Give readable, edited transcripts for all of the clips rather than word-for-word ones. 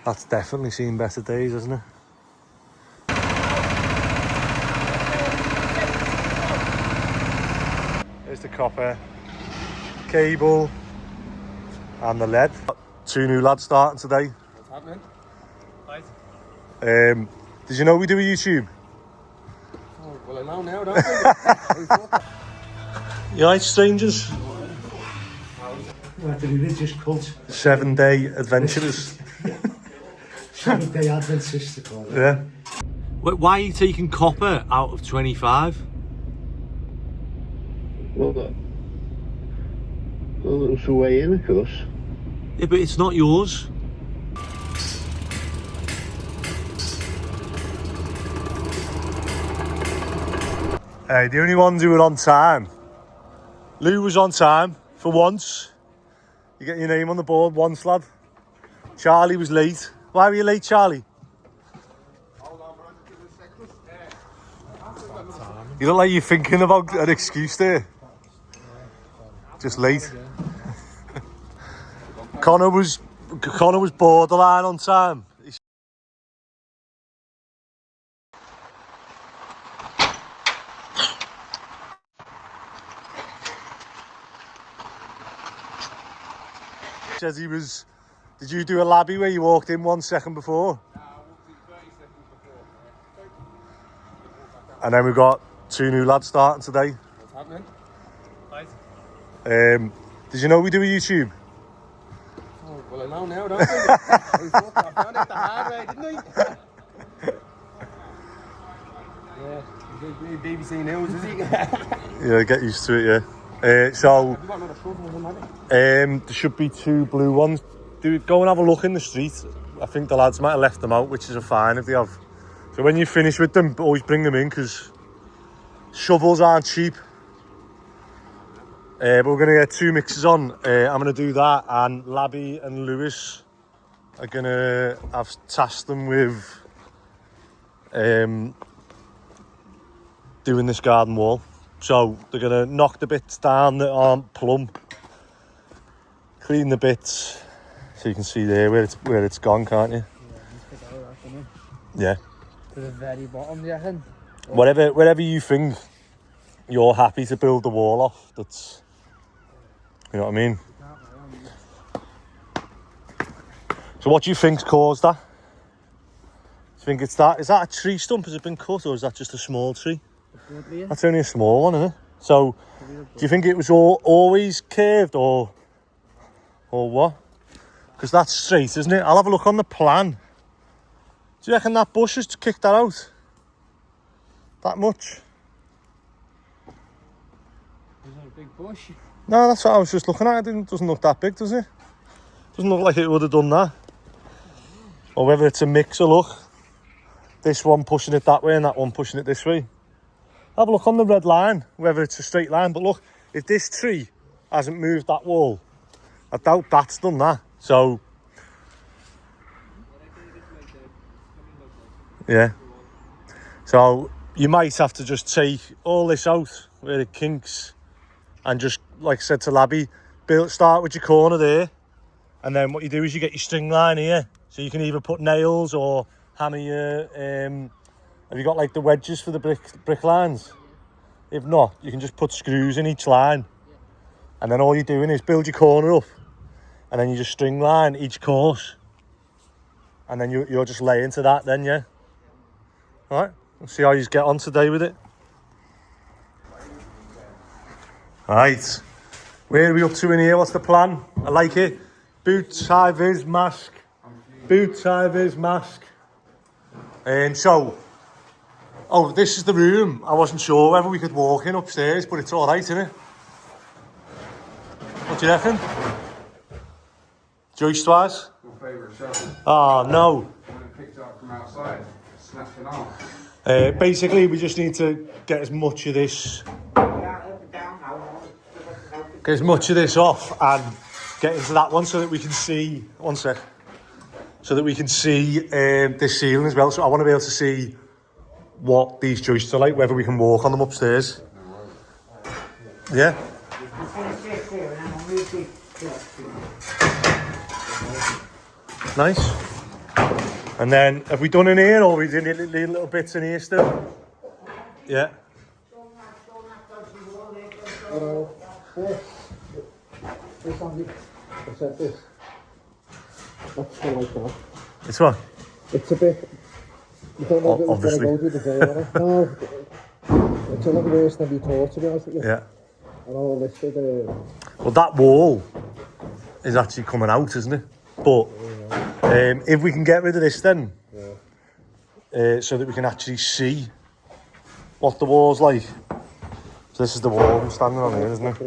That's definitely seen better days, hasn't it? There's the copper, cable, and the lead. 2 new lads starting today. What's happening? Did you know we do a YouTube? Oh, well, I know now, don't I? You alright, strangers? We're the religious cult. 7-day adventurers. 7-day Adventists, they call it. Yeah. Why are you taking copper out of 25? Well, it's the way in, of course. Yeah, but it's not yours. Hey, the only ones who were on time. Lou was on time for once. You get your name on the board once, lad. Charlie was late. Why were you late, Charlie? You look like you're thinking about an excuse there. Just late. Connor was borderline on time. Says he was. Did you do a labby where you walked in 1 second before? I walked in 30 seconds before. And then we've got 2 new lads starting today. What's happening? Did you know we do a YouTube? Oh, well, I know now, don't I? I found it the hard way, didn't I? Yeah, BBC News, is he? Yeah, get used to it, yeah. So, Have you got another shovel, haven't you? there should be 2 blue ones. Go and have a look in the street. I think the lads might have left them out, which is a fine if they have. So when you finish with them, always bring them in, because shovels aren't cheap. But we're going to get 2 mixes on. I'm going to do that, and Labby and Lewis are going to have tasked them with doing this garden wall. So they're going to knock the bits down that aren't plumb, clean the bits, so you can see there where it's gone, can't you? Yeah. To the very bottom, you reckon? Whatever you think you're happy to build the wall off, that's, you know what I mean? So what do you think's caused that? Do you think it's that? Is that a tree stump? Has it been cut, or is that just a small tree? That's only a small one, isn't it? So, do you think it was always curved, or what? Because that's straight, isn't it? I'll have a look on the plan. Do you reckon that bush has kicked that out? That much? Is that a big bush? No, that's what I was just looking at. It doesn't look that big, does it? Doesn't look like it would have done that. Or whether it's a mix of look. This one pushing it that way and that one pushing it this way. Have a look on the red line, whether it's a straight line. But look, if this tree hasn't moved that wall, I doubt that's done that. So, yeah. So, you might have to just take all this out where it kinks, and just, like I said to Labby, start with your corner there, and then what you do is you get your string line here, so you can either put nails or hammer your, have you got like the wedges for the brick lines? If not, you can just put screws in each line, and then all you're doing is build your corner up, and then you just string line each course, and then you're just lay into that then, yeah? Alright, we'll see how you get on today with it. Right, where are we up to in here? What's the plan? I like it. Boots, high vis, mask. Boots, high vis, mask. Oh, this is the room. I wasn't sure whether we could walk in upstairs, but it's alright, isn't it? What do you reckon? Joist-wise? Your favourite shovel? Oh, no. When it picked up from outside, snapped it off. Basically, we just need to get as much of this off and get into that one so that we can see, one sec, so that we can see this ceiling as well. So I want to be able to see what these joists are like, whether we can walk on them upstairs. Yeah? Nice. And then, have we done in here, or we doing little bits in here still? Yeah. This on the, I said this. That's still like that. It's what? It's a bit. You don't know if it was going to go through the day on it. No, it's a lot worse than we thought, to be honest with you. Yeah. And all this with the. Well, that wall is actually coming out, isn't it? But if we can get rid of this then, so that we can actually see what the wall's like. So this is the wall I'm standing on here, isn't it?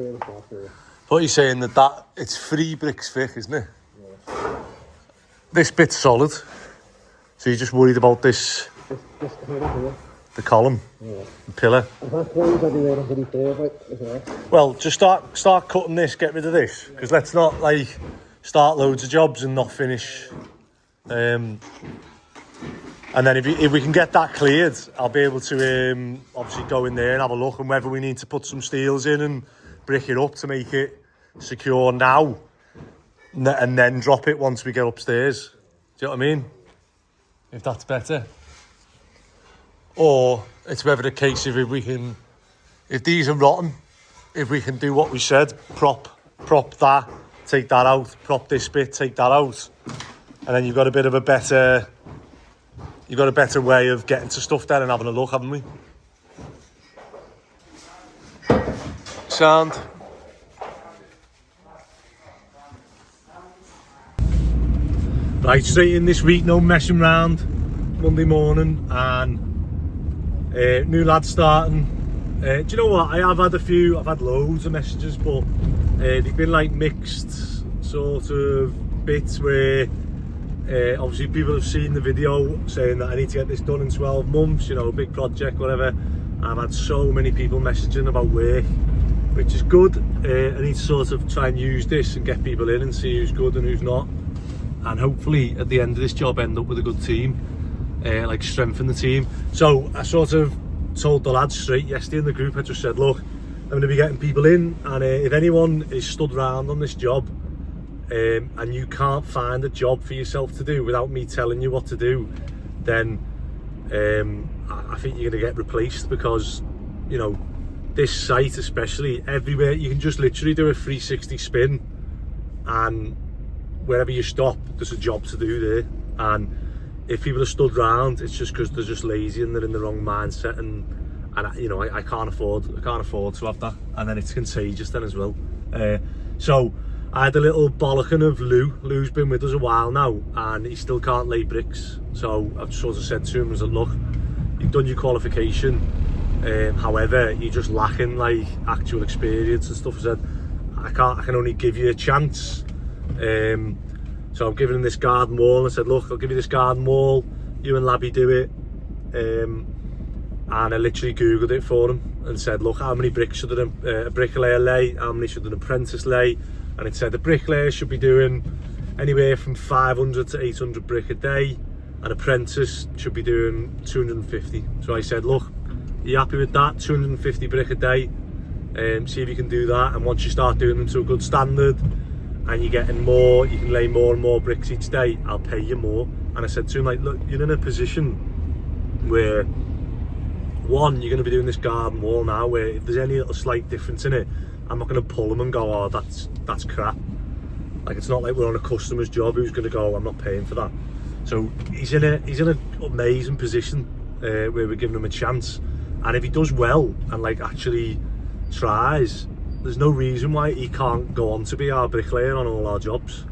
But you're saying that it's 3 bricks thick, isn't it? Yeah. This bit's solid. So you're just worried about this here. The column, the pillar. And that close everywhere underneath there, but as well. Well, just start cutting this, get rid of this, because let's not like start loads of jobs and not finish. And then if we can get that cleared, I'll be able to obviously go in there and have a look, and whether we need to put some steels in and brick it up to make it secure now, and then drop it once we get upstairs. Do you know what I mean? If that's better. Or it's whether the case if these are rotten, if we can do what we said, prop that, take that out, prop this bit, take that out, and then you've got a better way of getting to stuff then and having a look, haven't we? Sound. Right, straight in this week, no messing around. Monday morning, and new lads starting. Do you know what? I've had loads of messages, but they've been like mixed sort of bits where obviously people have seen the video saying that I need to get this done in 12 months, you know, a big project, whatever. I've had so many people messaging about work, which is good. I need to sort of try and use this and get people in and see who's good and who's not, and hopefully at the end of this job end up with a good team. Like strengthen the team. So I sort of told the lads straight yesterday in the group, I just said, look, I'm going to be getting people in, and if anyone is stood around on this job and you can't find a job for yourself to do without me telling you what to do, then I think you're going to get replaced, because, you know, this site especially, everywhere you can just literally do a 360 spin, and wherever you stop there's a job to do there. And if people are stood round, it's just because they're just lazy and they're in the wrong mindset, and you know, I can't afford to have that, and then it's contagious then as well. So I had a little bollocking of Lou. Lou's been with us a while now, and he still can't lay bricks. So I've sort of said to him, I said, look, you've done your qualification, however, you're just lacking like actual experience and stuff. I said, I can only give you a chance. So I'm giving him this garden wall, and I said, look, I'll give you this garden wall, you and Labby do it. And I literally googled it for him and said, look, how many bricks should a bricklayer lay, how many should an apprentice lay? And it said the bricklayer should be doing anywhere from 500 to 800 brick a day, an apprentice should be doing 250. So I said, look, are you happy with that? 250 brick a day, see if you can do that, and once you start doing them to a good standard and you're getting more, you can lay more and more bricks each day, I'll pay you more. And I said to him, like, look, you're in a position where, one, you're going to be doing this garden wall now, where if there's any little slight difference in it, I'm not going to pull them and go, oh, that's crap. Like, it's not like we're on a customer's job who's going to go, I'm not paying for that. So he's in an amazing position where we're giving him a chance, and if he does well and like actually tries, there's no reason why he can't go on to be our bricklayer on all our jobs.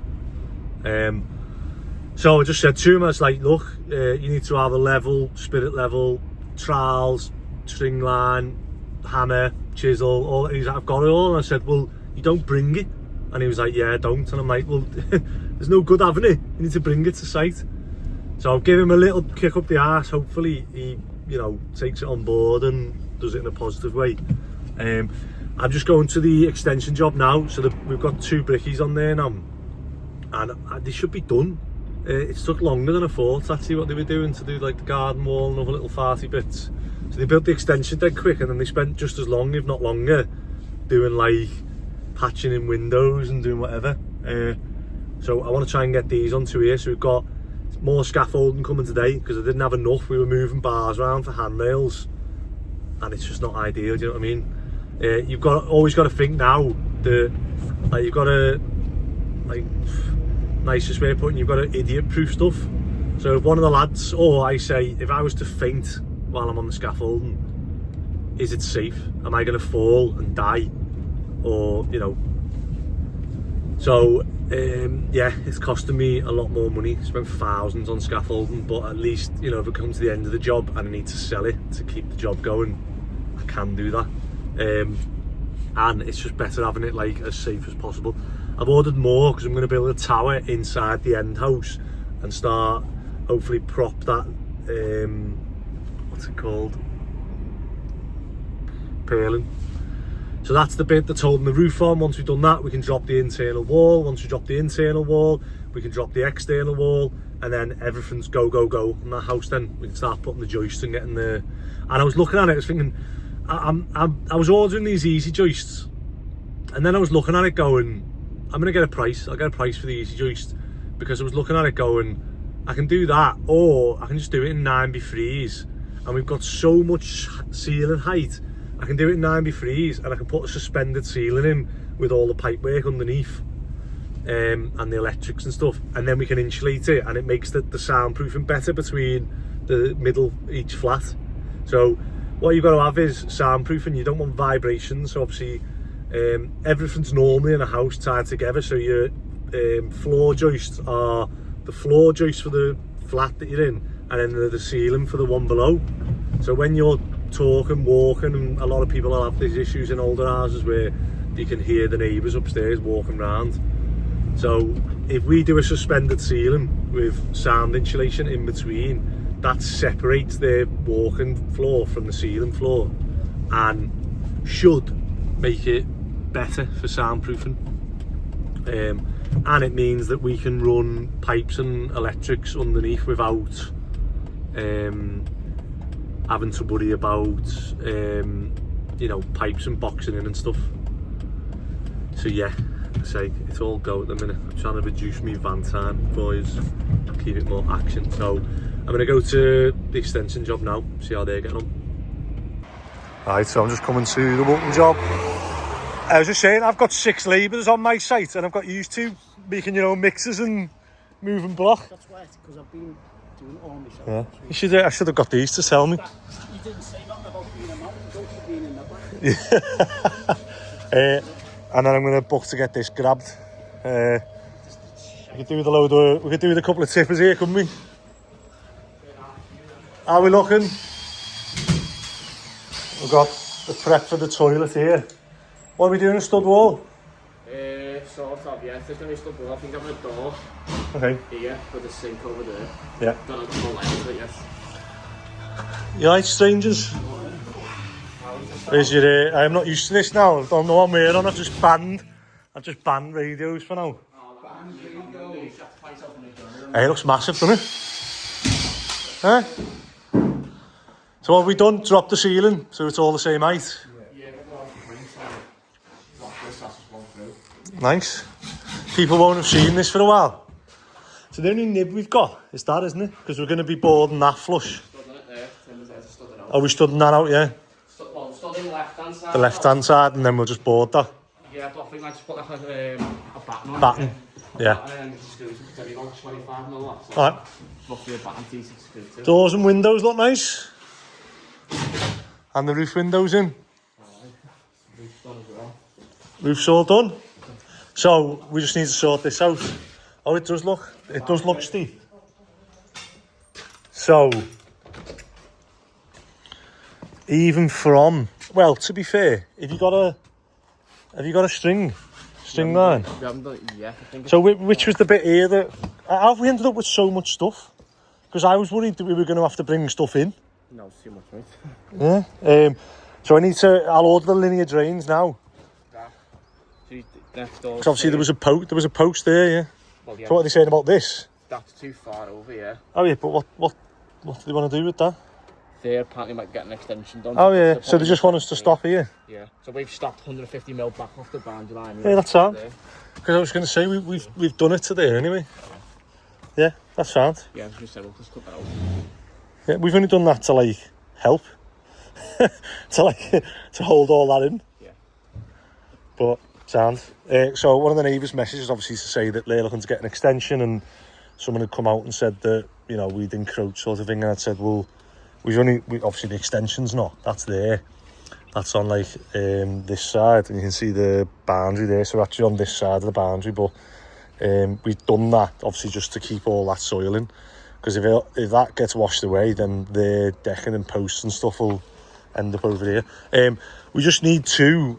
So I just said to him, I was like, look, you need to have a level, spirit level, trowels, string line, hammer, chisel, all. He's like, I've got it all. And I said, well, you don't bring it. And he was like, yeah, I don't. And I'm like, well, there's no good having it. You need to bring it to site. So I'll give him a little kick up the arse. Hopefully he, you know, takes it on board and does it in a positive way. I'm just going to the extension job now. So we've got 2 brickies on there now, and they should be done. It took longer than I thought, actually, what they were doing to do like the garden wall and other little farty bits. So they built the extension dead quick, and then they spent just as long, if not longer, doing like patching in windows and doing whatever. So I want to try and get these onto here. So we've got more scaffolding coming today because I didn't have enough. We were moving bars around for handrails, and it's just not ideal. Do you know what I mean? You've always got to think now that you've got to nicest way of putting, you've got to idiot-proof stuff. So if one of the lads, or I say, if I was to faint while I'm on the scaffolding, is it safe? Am I going to fall and die? Or, you know, so yeah, it's costing me a lot more money. Spent thousands on scaffolding, but at least, you know, if it comes to the end of the job and I need to sell it to keep the job going, I can do that. And it's just better having it like as safe as possible. I've ordered more because I'm going to build a tower inside the end house and start hopefully prop that what's it called, purling. So that's the bit that's holding the roof on. Once we've done that, we can drop the internal wall. Once we drop the internal wall, we can drop the external wall, and then everything's go in that house. Then we can start putting the joists and getting the. And I was looking at it, I was thinking, I was ordering these easy joists, and then I was looking at it going, I'm gonna get a price. I'll get a price for the easy joist, because I was looking at it going, I can do that, or I can just do it in 9x3s, and we've got so much ceiling height. I can do it in 9x3s, and I can put a suspended ceiling in with all the pipework underneath, and the electrics and stuff, and then we can insulate it, and it makes the soundproofing better between the middle each flat. So what you've got to have is soundproofing. You don't want vibrations, so obviously everything's normally in a house tied together, so your floor joists are the floor joists for the flat that you're in, and then the ceiling for the one below. So when you're talking, walking, and a lot of people will have these issues in older houses where you can hear the neighbours upstairs walking around. So if we do a suspended ceiling with sound insulation in between, that separates the walking floor from the ceiling floor and should make it better for soundproofing. And it means that we can run pipes and electrics underneath without having to worry about you know, pipes and boxing in and stuff. So yeah, say it's all go at the minute. I'm trying to reduce my van time, boys, keep it more action. So I'm going to go to the extension job now, see how they're getting on. Right, so I'm just coming to the Walton job. I was just saying, I've got 6 labourers on my site, and I've got used to making your own mixers and moving block. That's right, because I've been doing it all myself. Yeah, I should have got these to sell me. You didn't say nothing about being a man, you don't being in the back. Yeah. And then I'm going to book to get this grabbed. We could do with a load of, we could do with a couple of tippers here, couldn't we? How are we looking? We've got the prep for the toilet here. What are we doing, a stud wall? Sort of, yeah. There's going to be stud wall. I think I've got a door Okay. here with a sink over there. Yeah. Don't have the full length of it yet. You alright, strangers? Where's your, I'm not used to this now. I don't know what I'm wearing on. I've just banned radios for now. Hey, it looks massive, doesn't it? Huh? So what have we done? Dropped the ceiling, so it's all the same height. Nice. People won't have seen this for a while. So the only nib we've got is that, isn't it? Because we're going to be boarding that flush. Oh, we stood that out, yeah? Well, stood in the left-hand side. The left-hand side, and then we'll just board that. Yeah, but I think I just put like a batten on. Batten, yeah. And then screws it to about 25 and all that. So Alright. roughly a batten T6 screw too. Doors and windows look nice. And the roof windows in. Roof's done as well. Roof's all done. So we just need to sort this out. Oh, it does look steep. So even from, well, to be fair, have you got a string line? We haven't done it yet. I think So which was the bit here that, how have we ended up with so much stuff? Because I was worried that we were going to have to bring stuff in. No, it's too much, mate. Yeah. So I'll order the linear drains now. Because obviously there was a post there, yeah. Well, yeah. So what are they saying about this? That's too far over, yeah. Oh yeah, but what do they want to do with that? They apparently might get an extension done. Oh yeah, so they just want us to stop here? Yeah. So we've stopped 150 mil back off the boundary line. Yeah, that's all. Because I was going to say, we've done it today anyway. Yeah, that's sound. Yeah, just said, we'll just cut that out. Yeah, we've only done that to like help, to hold all that in. Yeah. But sound. So one of the neighbours' messages obviously to say that they're looking to get an extension, and someone had come out and said that, you know, we'd encroach sort of thing, and I'd said, well, obviously the extension's not, that's there. That's on like this side, and you can see the boundary there, so we're actually on this side of the boundary, but we've done that obviously just to keep all that soil in, because if that gets washed away, then the decking and posts and stuff will end up over here. We just need to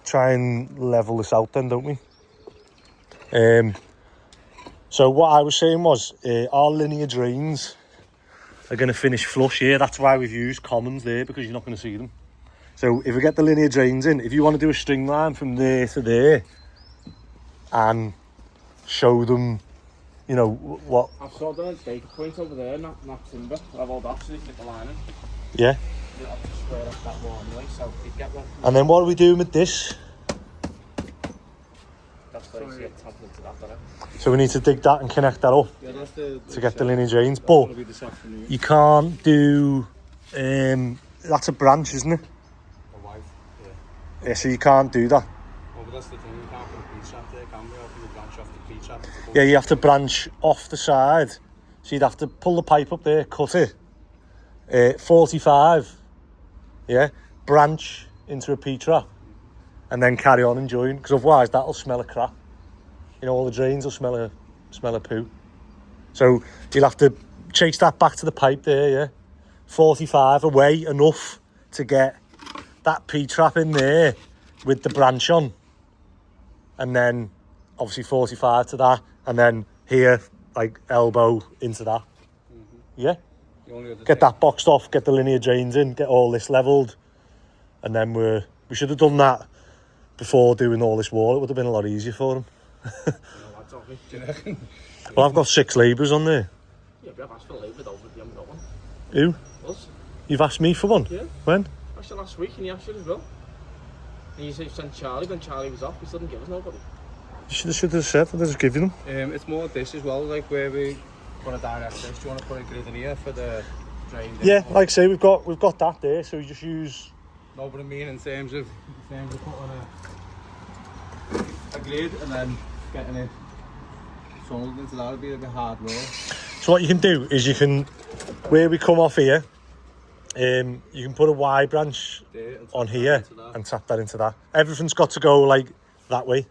try and level this out then, don't we? So what I was saying was, our linear drains are going to finish flush here. That's why we've used commons there, because you're not going to see them. So if we get the linear drains in, if you want to do a string line from there to there and show them, you know, what... I've sort of done a stake point over there, not timber. I've all that so you can get the line in. Yeah. I'll just square off that wall anyway, so you get one. And then what are we doing with this? That's where you get tapped into that, doesn't it? So we need to dig that and connect that up to get the linear drains. But you can't do... that's a branch, isn't it? Yeah, so you can't do that. Well, but that's the thing, you can't put a P-trap there, can we? Or can you branch off the P-trap? Yeah, you have to branch off the side. So you'd have to pull the pipe up there, cut it. 45. Yeah, branch into a P-trap. And then carry on and join. Because otherwise that'll smell of crap. You know, all the drains will smell of poo. So you'll have to chase that back to the pipe there, yeah. 45 away, enough to get that P-trap in there with the branch on, and then obviously 45 to that, and then here like elbow into that. Yeah, get that boxed off, get the linear drains in, get all this levelled, and then we should have done that before doing all this wall. It would have been a lot easier for them. Well, I've got 6 labourers on there. Yeah, but I've asked for labour though, but you haven't got one. Who? Us. You've asked me for one? Yeah. When? Actually last week, and you asked you as well. And you said you sent Charlie, when Charlie was off, he still didn't give us nobody. You should have said, I'll just give you them. It's more this as well, like where we put a direct this. Do you want to put a grid in here for the drain? Yeah, like I say, we've got that there, so we just use... No, but I mean in terms of putting a grid and then getting it tunneled into that would be a bit hard work. So what you can do is you can, where we come off here, you can put a Y branch on here and tap that into that. Everything's got to go like that way.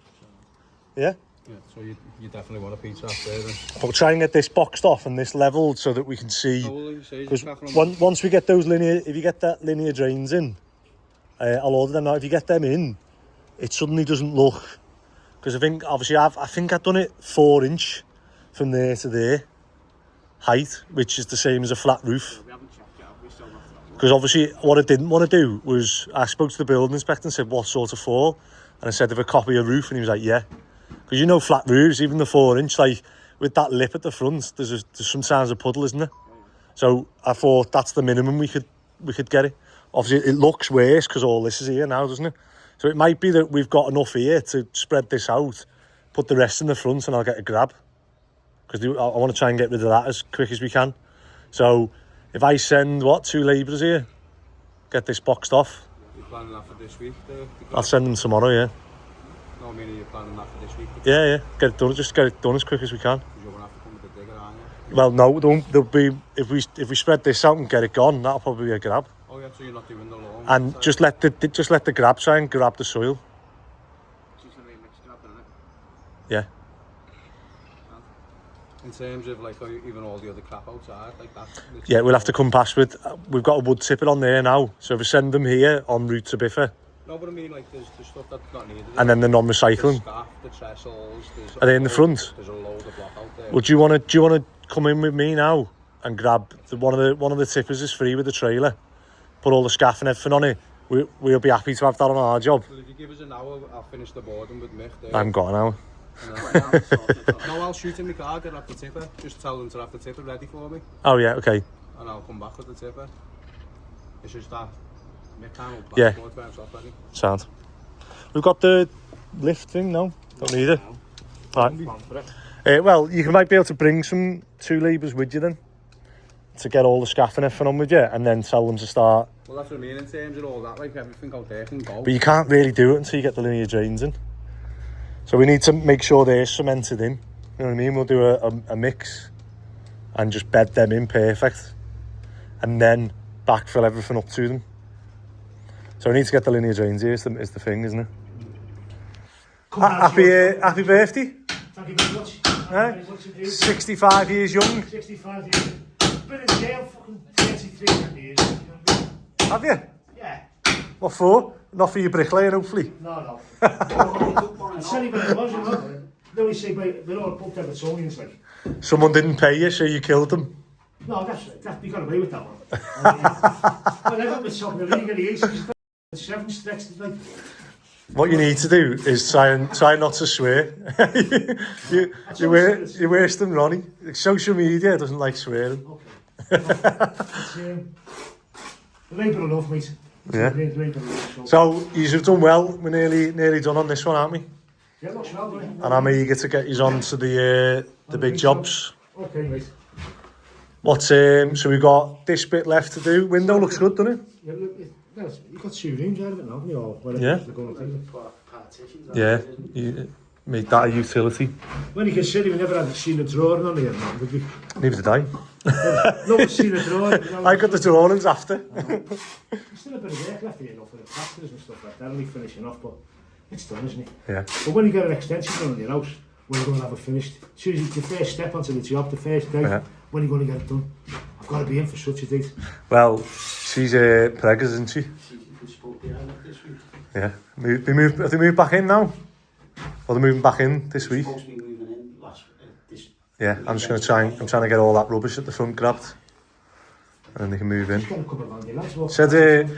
Yeah? Yeah, so you definitely want a P-trap there then. We'll try and get this boxed off and this levelled so that we can see. Because once we get those linear, if you get that linear drains in, I'll order them now. If you get them in, it suddenly doesn't look. Because I think, obviously, I think I've done it 4 inch from there to there height, which is the same as a flat roof. We haven't checked it out, we still not. Because obviously what I didn't want to do was, I spoke to the building inspector and said, what sort of fall? And I said, have a copy of roof? And he was like, yeah. Because you know flat roofs, even the 4 inch, like with that lip at the front, there's sometimes a puddle, isn't there? So I thought that's the minimum we could get it. Obviously it looks worse because all this is here now, doesn't it? So it might be that we've got enough here to spread this out, put the rest in the front, and I'll get a grab. Because I want to try and get rid of that as quick as we can. So if I send, 2 labourers here, get this boxed off. You're planning that for this week? I'll send them tomorrow, yeah. No, I mean, you're planning that for this week? Yeah, get it done. Just get it done as quick as we can. Because you're going to have to come with the digger, aren't you? Well, no, there'll be, if we spread this out and get it gone, that'll probably be a grab. Oh yeah, so you're not doing the lawn? And just let the grab try and grab the soil. She's going to be a mixed grab, isn't it? Yeah. In terms of like even all the other crap outside, like that. Yeah, we'll have to come past with. We've got a wood tipper on there now, so if we send them here en route to Biffa. No, but I mean like there's stuff that's not needed. And then the non-recycling. The scaff, the trestles. Are they in the front? There's a load of block out there. Well, do you want to come in with me now and grab one of the tippers is free with the trailer. Put all the scaff and everything on it. We'll be happy to have that on our job. Well, if you give us an hour, I'll finish the boarding with Mick there. I haven't got an hour. No, I'll shoot in my car, get up the tipper. Just tell them to have the tipper ready for me. Oh yeah, okay. And I'll come back with the tipper. It's just that Mick can't Yeah. board bounce off ready. Sound. We've got the lift thing, no? Don't need it. Right. Well, you might be able to bring some 2 labourers with you then, to get all the scaffolding everything on with you, and then tell them to start. Well, that's what I mean in terms of all that, like everything out there can go. But you can't really do it until you get the linear drains in. So we need to make sure they're cemented in. You know what I mean? We'll do a mix and just bed them in perfect, and then backfill everything up to them. So we need to get the linear drains here is the thing, isn't it? Happy birthday. Thank you very much. Right. 65 years young. 65 years. Been in jail fucking 33 years. Have you? Yeah. What for? Not for your bricklayer, hopefully. No. I'll tell you what it was, you know. They always say, we're all booked out at onions, like. Someone didn't pay you, so you killed them. No, we got away with that one. Well, I got myself in the league of the 7 stretched, like. What you need to do is try not to swear. You're worse than Ronnie. Social media doesn't like swearing. Okay. Labour enough, mate. Yeah. So you've done well. We're nearly done on this one, aren't we? Yeah, looks well, doesn't it? And I'm eager to get you on to the big jobs. Okay, mate. So we've got this bit left to do. Window looks good, doesn't it? Yeah, look, you've got 2 rooms out of it now, haven't you? Or whatever Yeah. they're going to do. Yeah. You made that a utility. When you consider we never had seen a drawing on here, man, would we? Neither did I. No one's seen a drawing. I got the drawings after. There's still a bit of work left here, for the plasters and stuff like that. Only finishing off, but it's done, isn't it? Yeah. But when you get an extension done on your house, when you're going to have it finished, it's usually the first step onto the job, the first day, when you're going to get it done. I've got to be in for such a date. Well, she's preggers, isn't she? Yeah. Have they moved back in now? Or they're moving back in this week? Supposed to be moving in this. Yeah, I'm just going to try. I'm trying to get all that rubbish at the front grabbed, and then they can move in. She's got a couple of ambulance. Said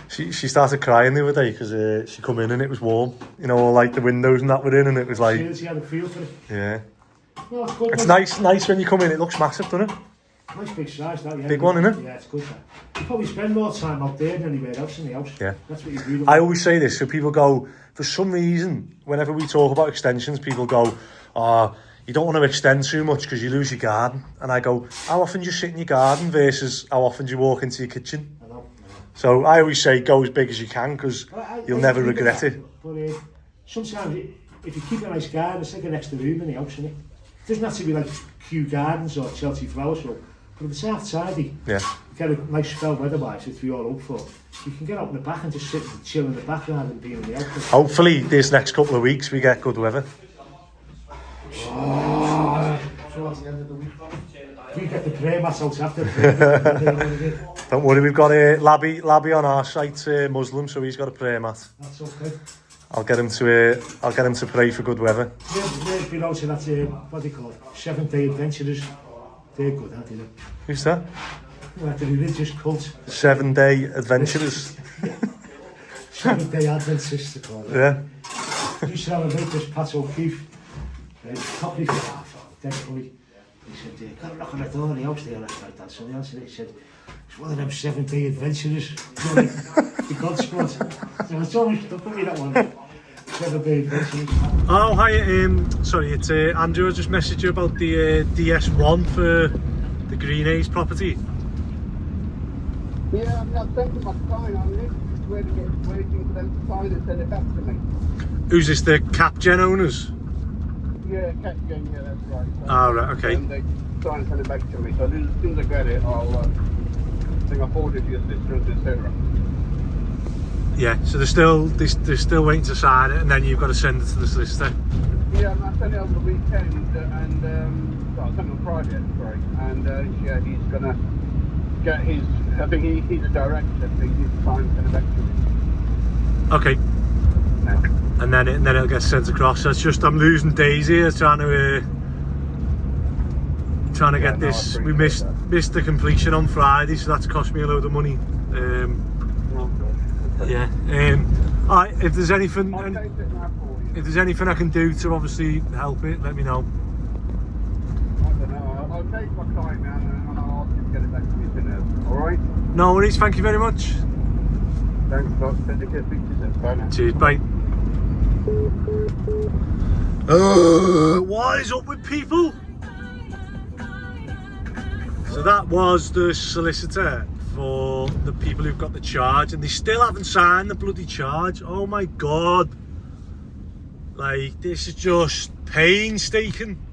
she started crying the other day because she come in and it was warm. You know, all like the windows and that were in, and it was like. She had a feel for it. Yeah. No, it's good. It's nice when you come in. It looks massive, doesn't it? Nice big size, that, yeah. Big one, isn't it? Yeah, it's good. That. You probably spend more time out there than anywhere else in the house. Yeah. That's what you do. I always say this, so people go, for some reason, whenever we talk about extensions, people go, oh, you don't want to extend too much because you lose your garden. And I go, how often do you sit in your garden versus how often do you walk into your kitchen? I know. So I always say go as big as you can because you'll never regret it. But sometimes, if you keep a nice garden, it's like an extra room in the house, isn't it? It doesn't have to be like Kew Gardens or Chelsea Flower Show. But if it's half tidy, Yeah. you get a nice spell weather-wise, which we all hope for, you can get out in the back and just sit and chill in the back rather than being in the outfit. Hopefully this next couple of weeks we get good weather. We get the prayer mats out after. Don't worry, we've got a Labby on our site, Muslim, so he's got a prayer mat. That's okay. I'll get him to pray for good weather. We've been out to that, what do you call it, 7-day adventurers. They're good, aren't they? Who's that? Like the religious cult. 7-day adventurers. 7-day Adventists, they call it. Yeah. We used to have a mate, this Pat O'Keefe. Cockney for half, dead funny. He said, got a knock on the door of the house there last night, so the answer, he said, it's one of them 7-day adventurers. You know, like, the God Squad. So it's always, don't put me that one. 7-day adventurers. Oh, hi, sorry, it's Andrew. I just messaged you about the DS1 for the Green A's property. Yeah, I mean, I've sent them my sign on it, just waiting for them to sign and send it back to me. Who's this, the Capgen owners? Yeah, Catching, yeah, that's right. So, Oh, right, okay. they sign and send it back to me, so as soon as I get it, I'll forward it to your sisters, etc. Yeah, so they're still waiting to sign it, and then you've got to send it to the solicitor. Yeah, I sent it over the weekend, and well, I sent it on Friday, sorry, and yeah, he's gonna get his. I think he's a director, so he needs to sign and send it back to me. Okay. Yeah. And then it'll get sent across. So it's just I'm losing days here trying to get this. We missed the completion on Friday, so that's cost me a load of money. Yeah. Alright, if there's anything if there's anything I can do to obviously help it, let me know. I don't know. I'll take my time now and I'll ask you to get it back to me as soon as. Alright? No worries, thank you very much. Thanks, Doc. Take care. Speak to you soon. Bye now. Cheers, bye. What is up with people? So that was the solicitor for the people who've got the charge, and they still haven't signed the bloody charge. Oh my god. Like, this is just painstaking.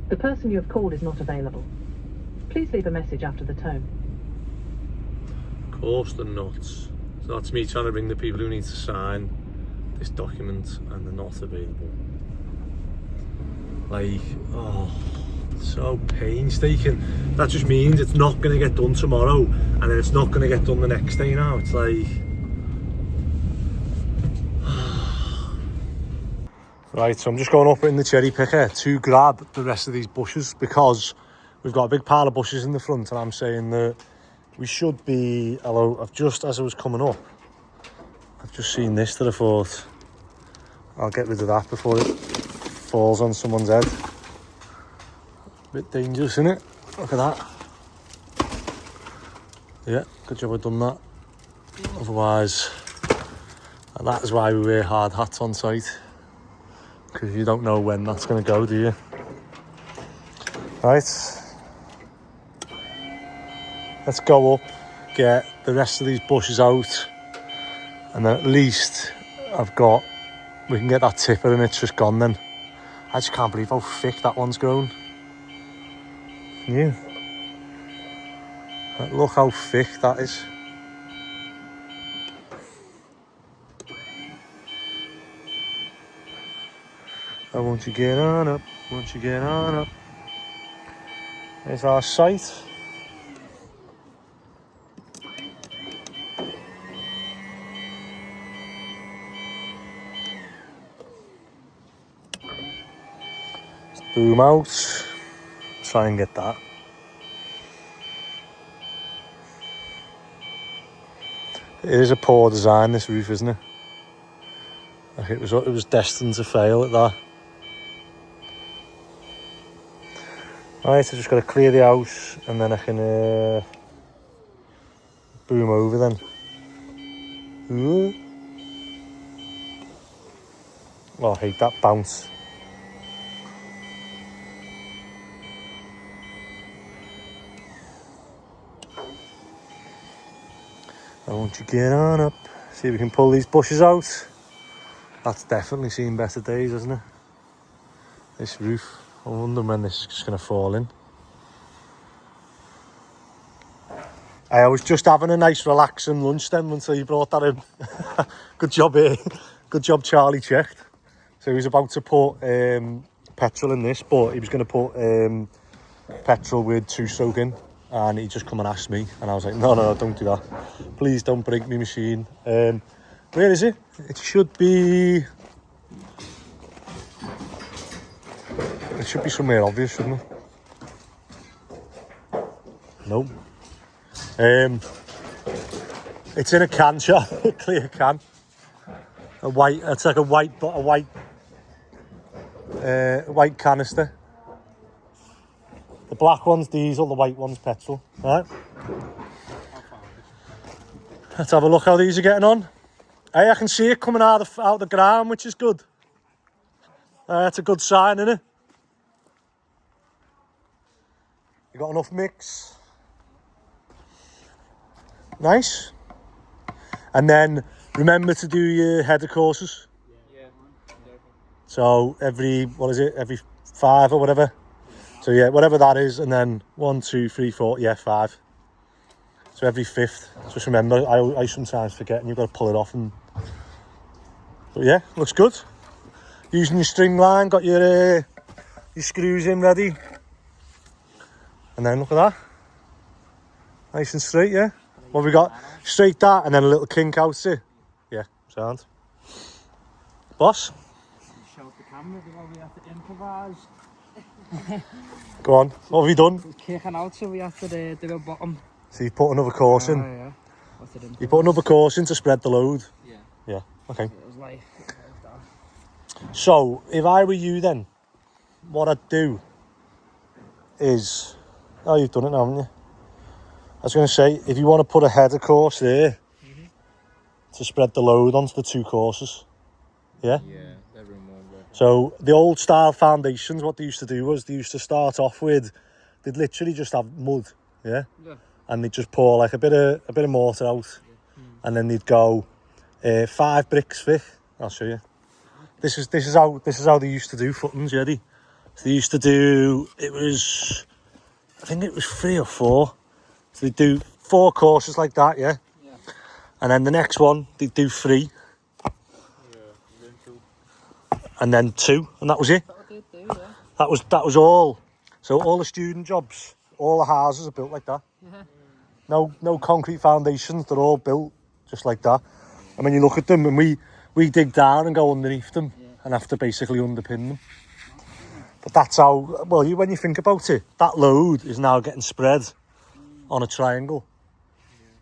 The person you have called is not available. Please leave a message after the tone. Of course they're nuts. So that's me trying to ring the people who need to sign this document and they're not available. Like, oh, so painstaking. That just means it's not going to get done tomorrow and then it's not going to get done the next day now. It's like... Right, so I'm just going up in the cherry picker to grab the rest of these bushes because we've got a big pile of bushes in the front, and I'm saying that we should be, although I've just, as I was coming up, I've just seen this that I thought I'll get rid of that before it falls on someone's head. A bit dangerous, isn't it? Look at that. Yeah, good job I've done that. Otherwise, and that is why we wear hard hats on site. Because you don't know when that's going to go, do you? Right. Let's go up, get the rest of these bushes out, and then at least we can get that tipper and it's just gone then. I just can't believe how thick that one's grown. Can you? Look how thick that is. Oh, won't you get on up, won't you get on up. There's our site. Let's boom out, try and get that. It is a poor design, this roof, isn't it? Like it was destined to fail at that. Right, I just got to clear the house and then I can boom over then. Ooh. Oh, I hate that bounce. I want you to get on up. See if we can pull these bushes out. That's definitely seen better days, hasn't it? This roof. I wonder when this is just going to fall in. I was just having a nice relaxing lunch then until you brought that in. Good job here. Good job Charlie checked. So he was about to put petrol in this, but he was going to put petrol with 2-stroke in, and he just come and asked me, and I was like, no, don't do that. Please don't break my machine. Where is it? It should be... It should be somewhere obvious, shouldn't it? Nope. It's in a can, a clear can. It's like a white canister. The black one's diesel, the white one's petrol. Right. Let's have a look how these are getting on. Hey, I can see it coming out of the ground, which is good. That's a good sign, isn't it? You got enough mix? Nice. And then remember to do your header courses. Yeah. So every 5 or whatever. So yeah, whatever that is, and then 1, 2, 3, 4, yeah, 5. So every 5th. Just remember, I sometimes forget, and you've got to pull it off. But yeah, looks good. Using your string line, got your screws in ready. And then look at that. Nice and straight, yeah. What we got? Straight that, and then a little kink out here. Yeah, sound. Boss? Show the camera that we have to improvise. Go on, what have you done? Kicking out, so we have to do a bottom. So you put another course in. Yeah. What's it in? You put another course in to spread the load. Yeah. Yeah, okay. It was like that. So, if I were you then, what I'd do is... Oh, you've done it now, haven't you? I was going to say, if you want to put a header course there to spread the load onto the 2 courses, yeah? Yeah, that removed that. So, the old style foundations, what they used to do was they used to start off with, they'd literally just have mud, yeah? Yeah. And they'd just pour like a bit of mortar out, and then they'd go 5 bricks thick. I'll show you. This is how they used to do footings, yeah. So they used to do, I think it was 3 or 4. So they'd do 4 courses like that, yeah. Yeah. And then the next one they'd do 3. Yeah, then 2. And then 2, and that was it. That's what they do, yeah. That was all. So all the student jobs, all the houses are built like that. Yeah. No concrete foundations. They're all built just like that. And when you look at them, and we dig down and go underneath them and have to basically underpin them. But that's how. Well, when you think about it, that load is now getting spread on a triangle.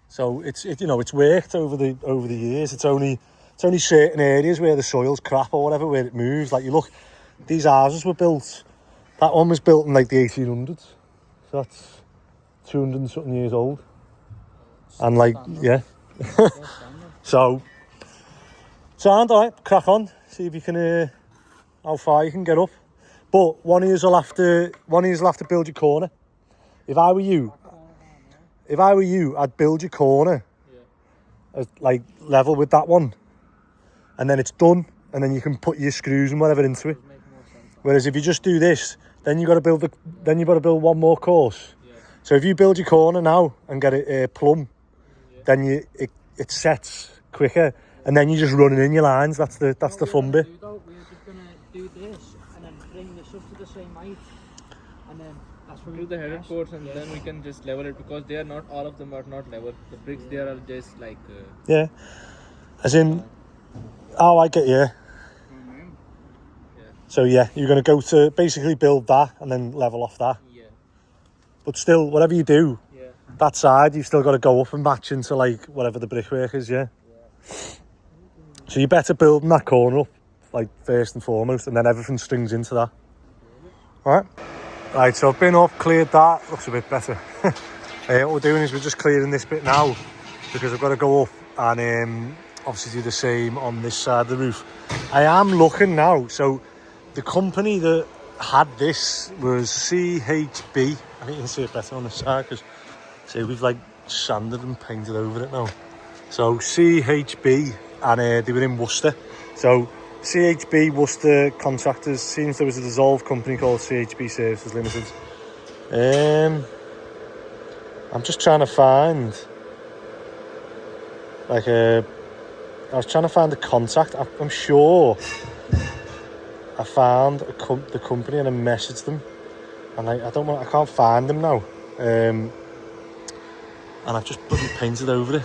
So it's worked over the years. It's only certain areas where the soil's crap or whatever where it moves. Like you look, these houses were built. That one was built in like the 1800s. So that's 200 and something years old. And like, yeah. So sound alright, crack on. See if you can, how far you can get up. But one of you'll have to build your corner. If I were you, I'd build your corner, like level with that one, and then it's done, and then you can put your screws and whatever into it. Whereas if you just do this, then you got to build one more course. So if you build your corner now and get it plumb, then it sets quicker, and then you're just running in your lines. That's the fun bit. We're just gonna do this and then bring this up to the same height, and then that's where we do the header press. course, and then we can just level it, because they are not, all of them are not level. The bricks there are just like Yeah, as in, oh, I get you. So yeah, you're going to go to basically build that and then level off that. yeah. But still, whatever you do, Yeah. that side, you've still got to go up and match into like whatever the brickwork is, yeah? So you're better building that corner up, like first and foremost, and then everything strings into that. Alright? Right, so I've been up, cleared that, looks a bit better. What we're doing is we're just clearing this bit now, because I've got to go up and obviously do the same on this side of the roof. I am looking now, so the company that had this was CHB. I think you can see it better on the side, because see, we've like sanded and painted over it now. So CHB, and they were in Worcester. So CHB Worcester Contractors, seems there was a dissolved company called CHB Services Limited. I'm just trying to find like I was trying to find the contact. I'm sure I found the company and I messaged them, and I can't find them now. And I've just bloody painted over it.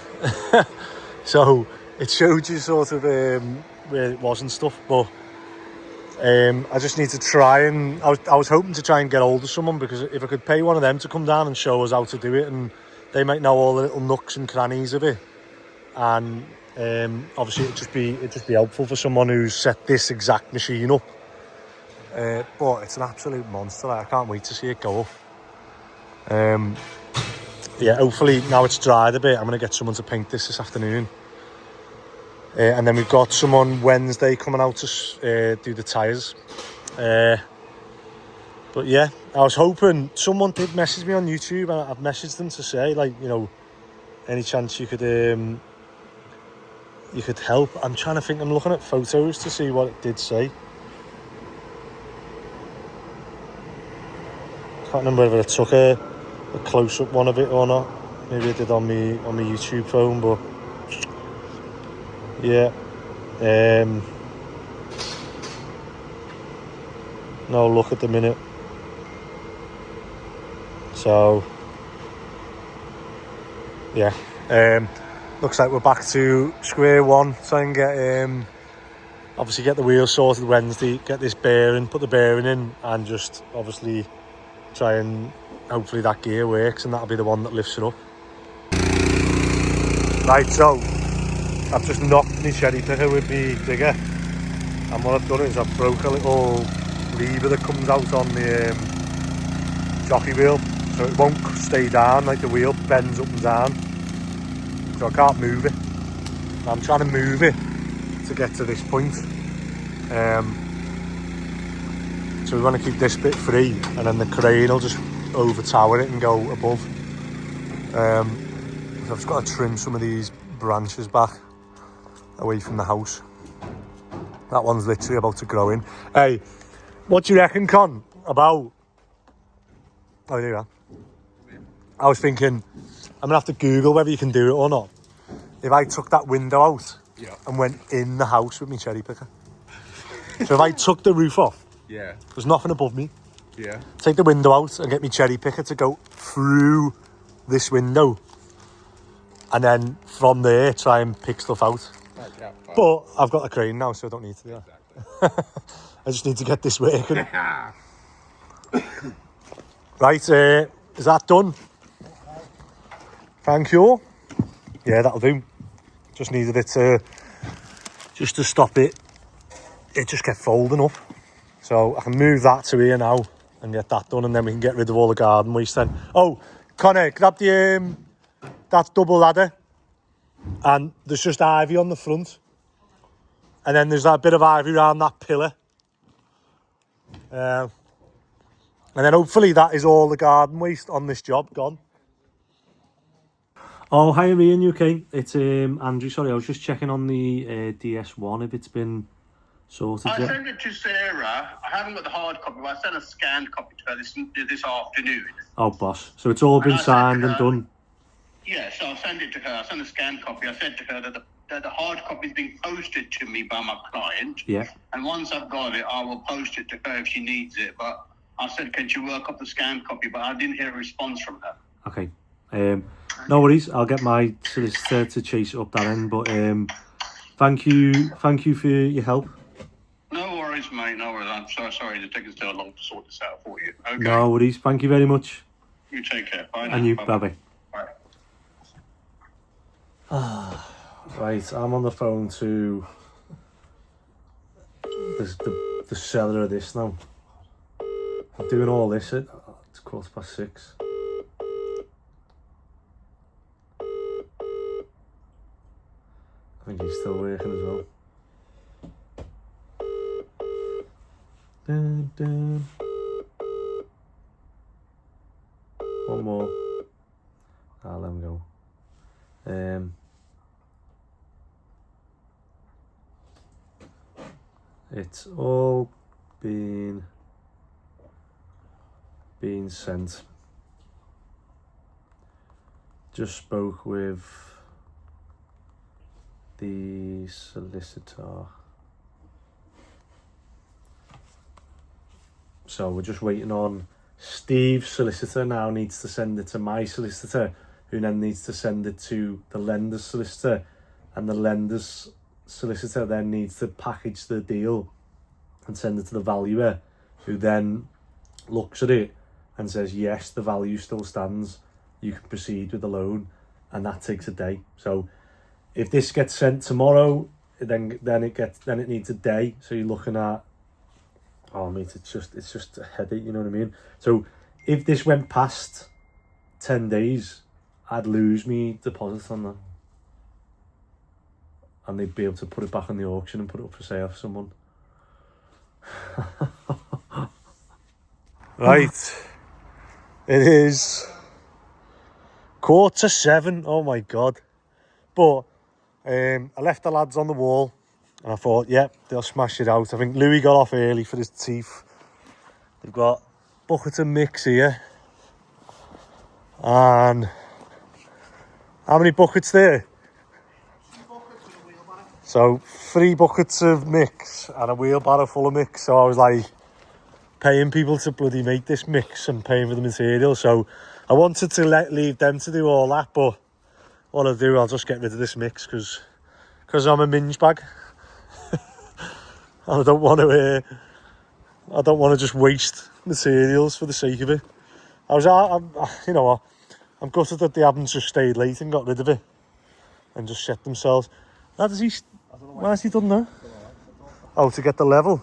So it showed you sort of where it was and stuff, but I just need to try and I was hoping to try and get hold of someone, because if I could pay one of them to come down and show us how to do it, and they might know all the little nooks and crannies of it, and obviously it'd just be helpful for someone who's set this exact machine up. But it's an absolute monster. I can't wait to see it go up. Yeah, hopefully now it's dried a bit, I'm going to get someone to paint this afternoon. And then we've got someone Wednesday coming out to do the tyres. But yeah, I was hoping, someone did message me on YouTube, and I've messaged them to say, like, you know, any chance you could help. I'm trying to think, I'm looking at photos to see what it did say. Can't remember whether I took a close-up one of it or not. Maybe I did on my YouTube phone, but yeah. No look at the minute. So yeah. Looks like we're back to square one. Try and get obviously get the wheel sorted Wednesday, get this bearing, put the bearing in, and just obviously try and hopefully that gear works, and that'll be the one that lifts it up. Right, so I've just knocked my cherry picker with my digger, and what I've done is I've broke a little lever that comes out on the jockey wheel, so it won't stay down, like the wheel bends up and down, so I can't move it. I'm trying to move it to get to this point. So we want to keep this bit free, and then the crane will just over tower it and go above. So I've just got to trim some of these branches back away from the house. That one's literally about to grow in. Hey, what do you reckon, Con, about... Oh, there you are. I was thinking, I'm going to have to Google whether you can do it or not. If I took that window out and went in the house with my cherry picker. So if I took the roof off, there's nothing above me. Take the window out and get my cherry picker to go through this window. And then from there, try and pick stuff out. But I've got a crane now, so I don't need to do that. I just need to get this working. Right, is that done? Thank you. Yeah, that'll do. Just needed it to, just to stop it. It just kept folding up. So I can move that to here now and get that done, and then we can get rid of all the garden waste then. Oh, Connor, grab the that double ladder, and there's just ivy on the front, and then there's that bit of ivy around that pillar, and then hopefully that is all the garden waste on this job gone. Oh, hi Ian, you okay? It's Andrew. Sorry, I was just checking on the DS1 if it's been sorted yet. I sent it to Sarah. I haven't got the hard copy, but I sent a scanned copy to her this afternoon. Oh, boss. So it's all been signed and done? Yeah, so I'll send it to her. I sent a scanned copy. I said to her that the hard copy is being posted to me by my client. Yeah. And once I've got it, I will post it to her if she needs it. But I said, can you work up the scanned copy? But I didn't hear a response from her. Okay. No worries. I'll get my solicitor to chase it up that end. But thank you for your help. No worries, mate. No worries. I'm so sorry it's taken so long to sort this out for you. Okay. No worries. Thank you very much. You take care. Bye. And you. Bye bye. Bye. Right. I'm on the phone to the seller of this now. I'm doing all this at it's 6:15. I think he's still working as well. Dun, dun. One more. I'll let him go. It's all been sent. Just spoke with the solicitor. So we're just waiting on Steve's solicitor now needs to send it to my solicitor, who then needs to send it to the lender's solicitor, and the lender's solicitor then needs to package the deal and send it to the valuer, who then looks at it and says, yes, the value still stands, you can proceed with the loan, and that takes a day. So if this gets sent tomorrow, then it needs a day. So you're looking at, oh mate, it's just a headache, you know what I mean? So if this went past 10 days, I'd lose me deposit on that. And they'd be able to put it back on the auction and put it up for sale for someone. Right. It is 7:15. Oh my God. But I left the lads on the wall and I thought, yeah, they'll smash it out. I think Louis got off early for his teeth. They've got buckets of mix here. And how many buckets there? So 3 buckets of mix and a wheelbarrow full of mix. So I was like paying people to bloody make this mix and paying for the material. So I wanted to leave them to do all that, but what I'll do, I'll just get rid of this mix because I'm a minge bag. I don't want to just waste materials for the sake of it. You know what? I'm gutted that they haven't just stayed late and got rid of it and just set themselves. How does he... Why has he done that? Oh, to get the level?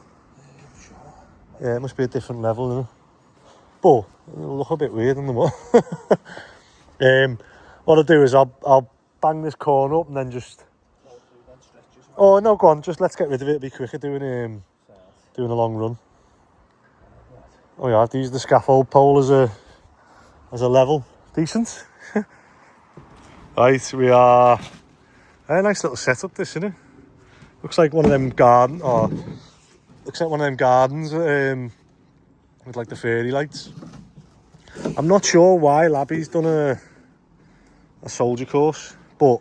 Yeah, it must be a different level, isn't it? But it'll look a bit weird on the wall. What I'll do is I'll bang this corner up and then just... Oh, no, go on. Just let's get rid of it. It'll be quicker doing a long run. Oh, yeah, I have to use the scaffold pole as a level. Decent. Right, we are... A nice little setup, this, isn't it? Looks like one of them gardens with like the fairy lights. I'm not sure why Labby's done a soldier course, but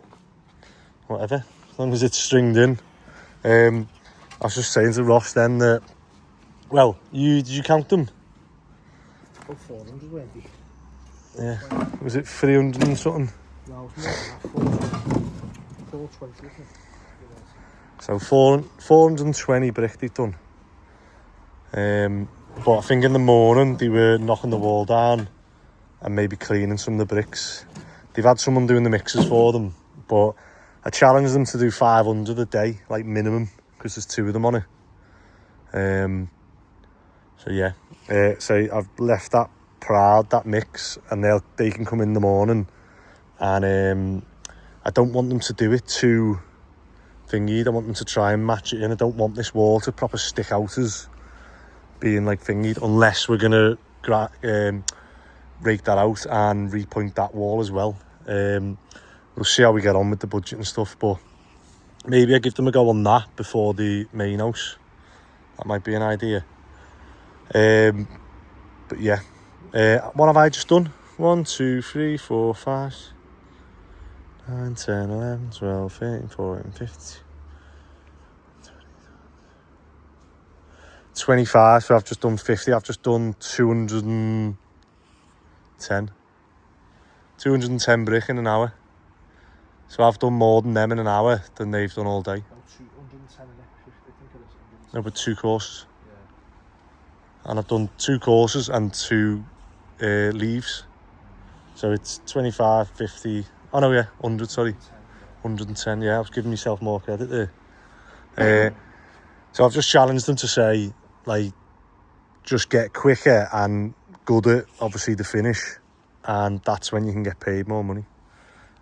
whatever, as long as it's stringed in. I was just saying to Ross then that, well, did you count them? About 400 weren't they? Yeah, was it 300 and something? No, it's more than that, 420, isn't it? So 420 brick they've done. But I think in the morning they were knocking the wall down and maybe cleaning some of the bricks. They've had someone doing the mixes for them, but I challenged them to do 500 a day, like minimum, because there's 2 of them on it. So yeah, so I've left that proud, that mix, and they can come in the morning, and I don't want them to do it too thingy. I want them to try and match it in. I don't want this wall to proper stick out as being like thingied, unless we're gonna rake that out and repoint that wall as well. We'll see how we get on with the budget and stuff, but maybe I give them a go on that before the main house. That might be an idea. But yeah, what have I just done? 1, 2, 3, 4, 5, 9, 10, 11, 12, 13, 14, 15, 25, so I've just done 50. I've just done 210 brick in an hour. So I've done more than them in an hour than they've done all day. About 210 and 50, I think it is. No, but 2 courses. Yeah. And I've done 2 courses and 2 leaves. So it's 25, 50... Oh no, yeah, 100, sorry. 110, yeah, I was giving myself more credit there. So I've just challenged them to say, like, just get quicker and good at, obviously, the finish. And that's when you can get paid more money.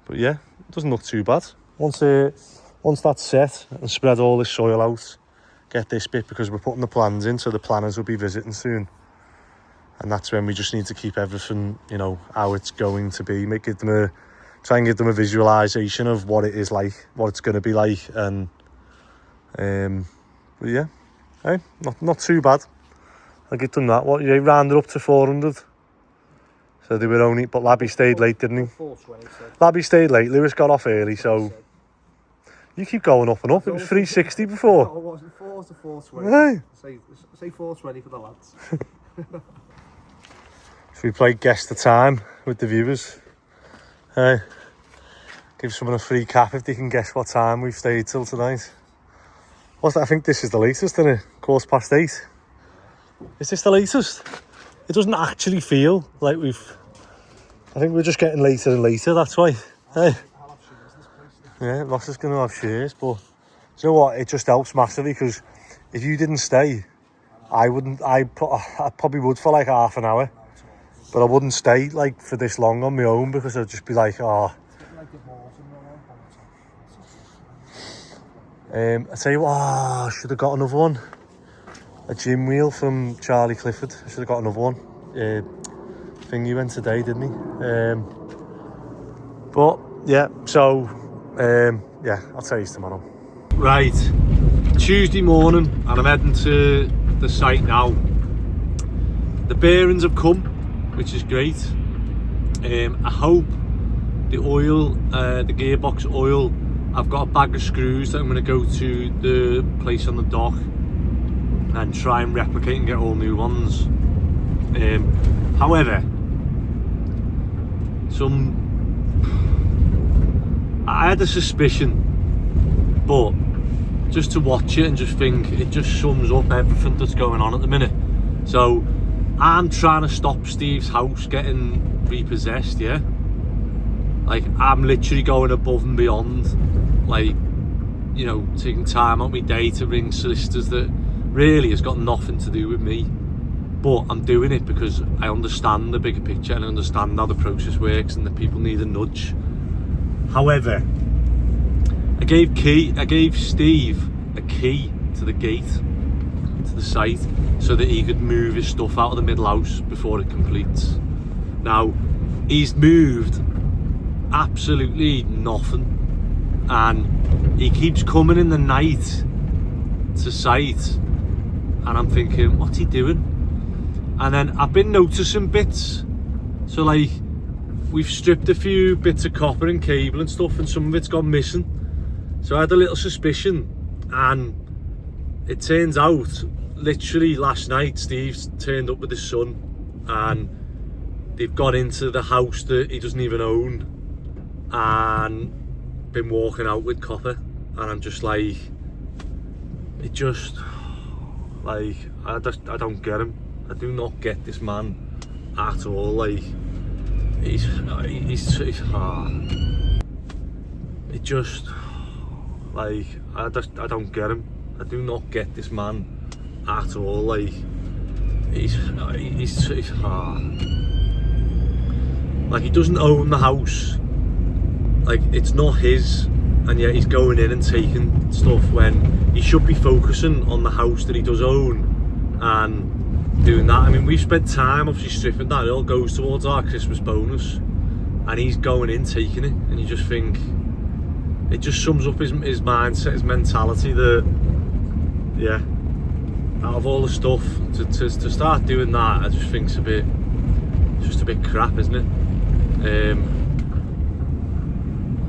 But yeah, it doesn't look too bad. Once that's set and spread all this soil out, get this bit, because we're putting the plans in, so the planners will be visiting soon. And that's when we just need to keep everything, you know, how it's going to be. Try and give them a visualisation of what it is like, what it's going to be like, and but yeah, hey, not too bad. I'll give them that. What, you rounded up to 400? So they were only, but Labby stayed late, didn't he? 420, so. Labby stayed late, Lewis got off early, so you keep going up and up. It was 360 before. No, it wasn't. 4 to 420. Hey. Say 420 for the lads. So we played guess the time with the viewers. Hey, give someone a free cap if they can guess what time we've stayed till tonight. What's that? I think this is the latest, isn't it? 8:15. Is this the latest? It doesn't actually feel like I think we're just getting later and later, that's why. Hey. Yeah, Ross is going to have shares, but do you know what? It just helps massively, because if you didn't stay, I probably would for like half an hour. But I wouldn't stay like for this long on my own, because I'd just be like, oh. I tell you what, I should have got another one. A gym wheel from Charlie Clifford. I should have got another one. Thingy went today, didn't he? But yeah, so yeah, I'll tell you tomorrow. Right, Tuesday morning, and I'm heading to the site now. The bearings have come, which is great. I hope the oil, the gearbox oil, I've got a bag of screws that I'm going to go to the place on the dock and try and replicate and get all new ones. However, I had a suspicion, but just to watch it and just think, it just sums up everything that's going on at the minute. So I'm trying to stop Steve's house getting repossessed, yeah? Like, I'm literally going above and beyond. Like, you know, taking time out my day to ring solicitors that really has got nothing to do with me. But I'm doing it because I understand the bigger picture and I understand how the process works and that people need a nudge. However, I gave Steve a key to the gate, to the site, so that he could move his stuff out of the middle house before it completes. Now, he's moved absolutely nothing, and he keeps coming in the night to site, and I'm thinking, what's he doing? And then I've been noticing bits, so like we've stripped a few bits of copper and cable and stuff, and some of it's gone missing. So I had a little suspicion, and it turns out literally last night Steve's turned up with his son and they've got into the house that he doesn't even own and been walking out with copper, and I'm just like, it just like I don't get him. I do not get this man at all. Like he's it just like I don't get him. I do not get this man at all. Like he's like he doesn't own the house. Like it's not his, and yet he's going in and taking stuff when he should be focusing on the house that he does own and doing that. I mean, we've spent time obviously stripping that. It all goes towards our Christmas bonus, and he's going in taking it, and you just think it just sums up his mindset, his mentality that, yeah, out of all the stuff to start doing that, I just think it's just a bit crap, isn't it?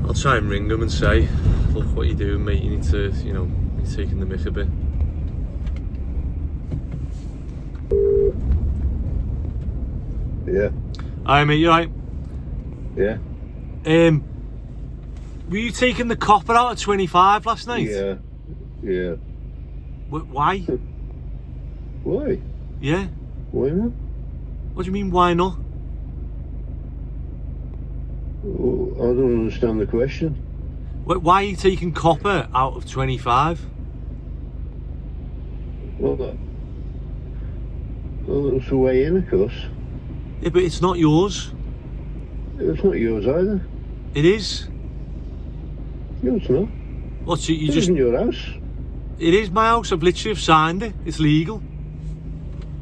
I'll try and ring him and say, look, what you doing, mate? You need to, you know, you're taking the mick a bit. Yeah. Hi mate, you right? Yeah. Were you taking the copper out at 25 last night? Yeah. Yeah. Why? Why? Yeah. Why not? What do you mean, why not? Oh, I don't understand the question. Why are you taking copper out of 25? Well, it's the way in, of course. Yeah, but it's not yours. It's not yours either. It is. No, it's not. What's it? You It just. isn't your house. It is my house. I've literally signed it. It's legal.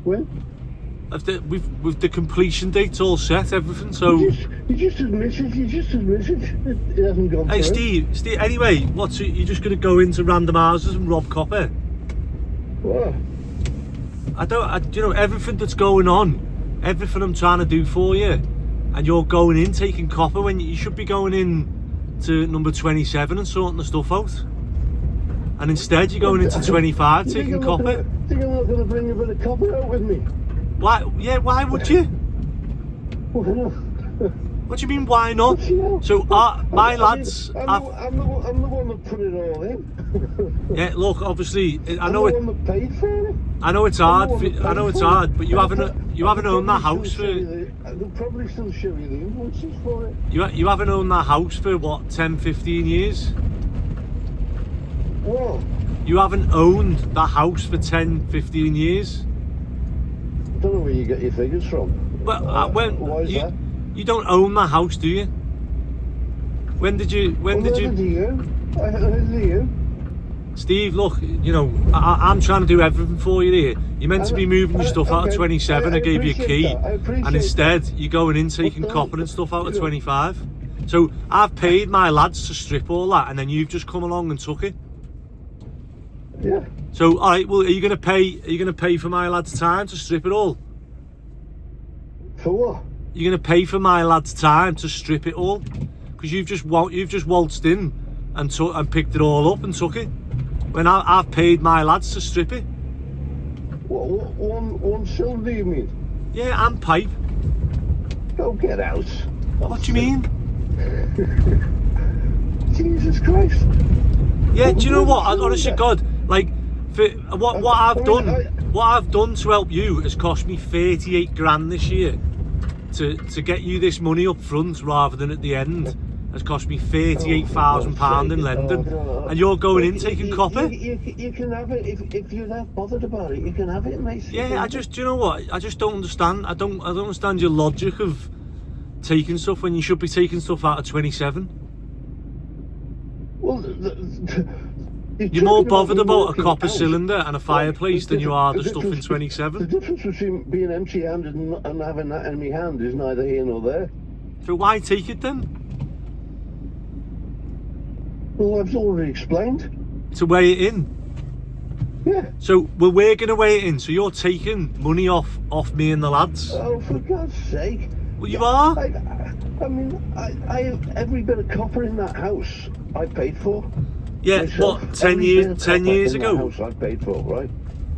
When? With the completion dates all set, everything. So. You just admitted. You just admitted it hasn't gone Hey through. Steve. Anyway, what's it? You're just gonna go into random houses and rob copper? What? You know, everything that's going on, everything I'm trying to do for you, and you're going in taking copper when you should be going in to number 27 and sorting the stuff out, and instead you're going into 25 taking copper. Think I'm not going to bring a bit of copper out with me? Why? Yeah, why would you? Why not? What do you mean, why not? So my lads, I'm the one that put it all in. yeah, look, obviously I I'm know the it. one that paid for it. I know it's hard. I know it's hard, but you haven't owned that house for. They'll probably still show you the invoices for it. You haven't owned that house for what, 10, 15 years? What? You haven't owned that house for 10, 15 years? I don't know where you get your figures from. Well, why is that? You don't own that house, do you? When did you? I heard you. Steve, look, you know, I'm trying to do everything for you here. You're meant to be moving your stuff out of 27. I gave you a key, and instead you're going in taking copper and stuff out of 25. So I've paid my lads to strip all that, and then you've just come along and took it. Yeah. So, all right, well, are you going to pay? Are you going to pay for my lads' time to strip it all? For what? You're going to pay for my lads' time to strip it all, because you've just waltzed in and picked it all up and took it. When I've paid my lads to strip it. What, one cylinder you mean? Yeah, and pipe. Go get out. What do you mean? Jesus Christ. Yeah, do you know what? Honestly, God, like, for what I've done to help you has cost me 38 grand this year to get you this money up front rather than at the end. has cost me £38,000 in lending, and you're going in taking copper. You can have it if you're that bothered about it. You can have it, mate. Yeah, do you know what? I just don't understand. I don't understand your logic of taking stuff when you should be taking stuff out of 27. Well, you're more bothered about a copper cylinder and a fireplace than you are the stuff in The 27. difference between being empty-handed and having that in my hand is neither here nor there. So why take it then? Well, I've already explained. To weigh it in. Yeah. So we're going to weigh it in. So you're taking money off me and the lads. Oh, for God's sake. Well, you are. I mean, every bit of copper in that house I paid for. Yeah, myself. what, 10 Every years, bit of 10 copper years in ago? that house I paid for, right?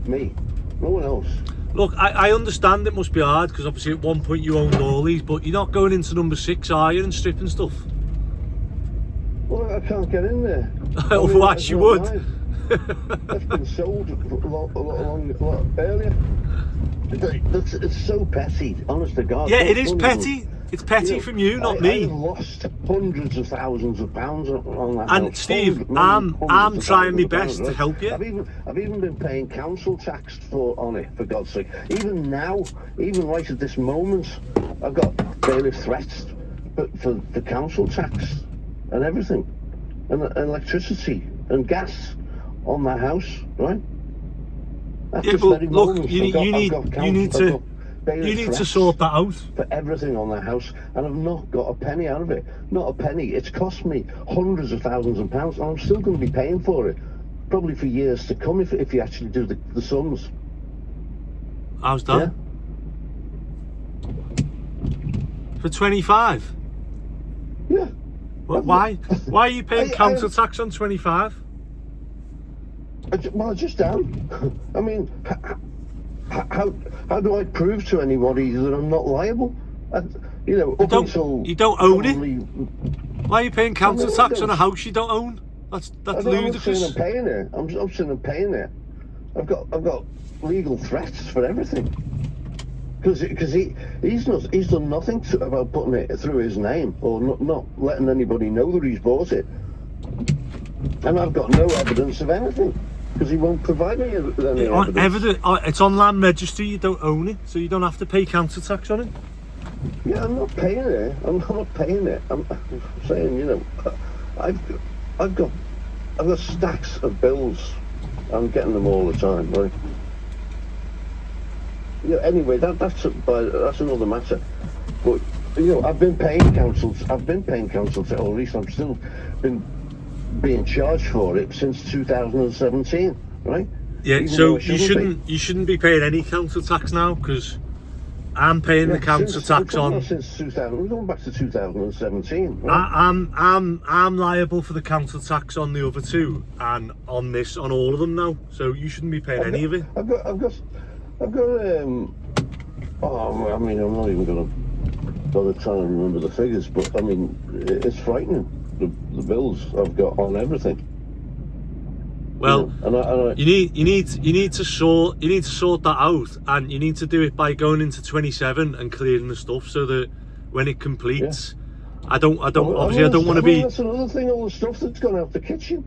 Me. No one else. Look, I understand it must be hard because obviously at one point you owned all these, but you're not going into number 6, are you, and stripping stuff? Well, I can't get in there. Otherwise you would. That's been sold a lot earlier. It's so petty, honest to God. Yeah, it is petty. It's petty from you, not me. I've lost hundreds of thousands of pounds on that And house. Steve, I'm trying my best to help you. I've even been paying council tax on it, for God's sake. Even now, even right at this moment, I've got bailiff threats for council tax and everything, and electricity and gas on that house, right? Yeah, but look, you need to sort that out. For everything on that house, and I've not got a penny out of it. Not a penny. It's cost me hundreds of thousands of pounds, and I'm still going to be paying for it, probably for years to come if you actually do the sums. How's that? Yeah. For 25? Yeah. Well, why are you paying council tax on 25? Well, I just am. I mean, how do I prove to anybody that I'm not liable? You don't own it. Why are you paying council tax on a house you don't own? That's ludicrous. I'm saying I'm paying it. I'm saying I'm paying it. I've got legal threats for everything. Because he's done nothing about putting it through his name or not letting anybody know that he's bought it. And I've got no evidence of anything. Because he won't provide me with any evidence. It's on land registry, you don't own it, so you don't have to pay council tax on it. Yeah, I'm not paying it. I'm not paying it. I'm saying, I've got stacks of bills. I'm getting them all the time, right? Yeah. Anyway, that's another matter. But I've been paying council. Or at least I'm still been being charged for it since 2017, right? Yeah, Even so you shouldn't be paying any council tax now because I'm paying the council tax on. Since 2000, we're going back to 2017. Right? I'm liable for the council tax on the other two and on all of them now. So you shouldn't be paying any of it. I've got. Oh, I mean, I'm not even going to bother trying to remember the figures, but I mean, it's frightening. The bills I've got on everything. Well, you need to sort that out, and you need to do it by going into 27 and clearing the stuff so that when it completes, I don't want to be. That's another thing. All the stuff that's gone out the kitchen.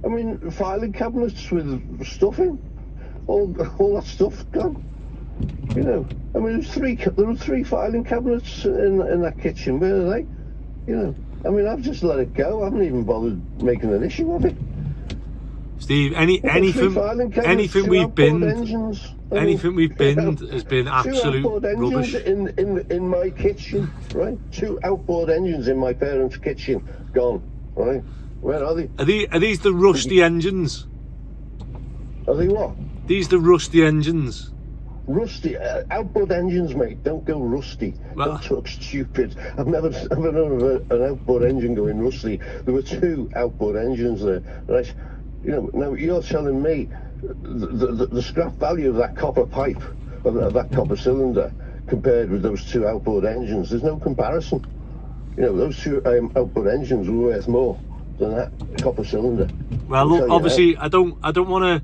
I mean, filing cabinets with stuff in, all that stuff gone. I mean, there were three filing cabinets in that kitchen. Where are they? I mean, I've just let it go. I haven't even bothered making an issue of it. Steve, anything we've binned has been absolute rubbish. In my kitchen, right? 2 outboard engines in my parents' kitchen, gone, right? Where are they? Are these the rusty engines? Are they what? These the rusty engines. Rusty outboard engines, mate. Don't go rusty. Well, don't talk stupid. I've never known of an outboard engine going rusty. There were 2 outboard engines there, right? Now you're telling me the scrap value of that copper pipe, of that copper cylinder, compared with those 2 outboard engines. There's no comparison. Those 2 outboard engines were worth more than that copper cylinder. Well, look, obviously, I don't want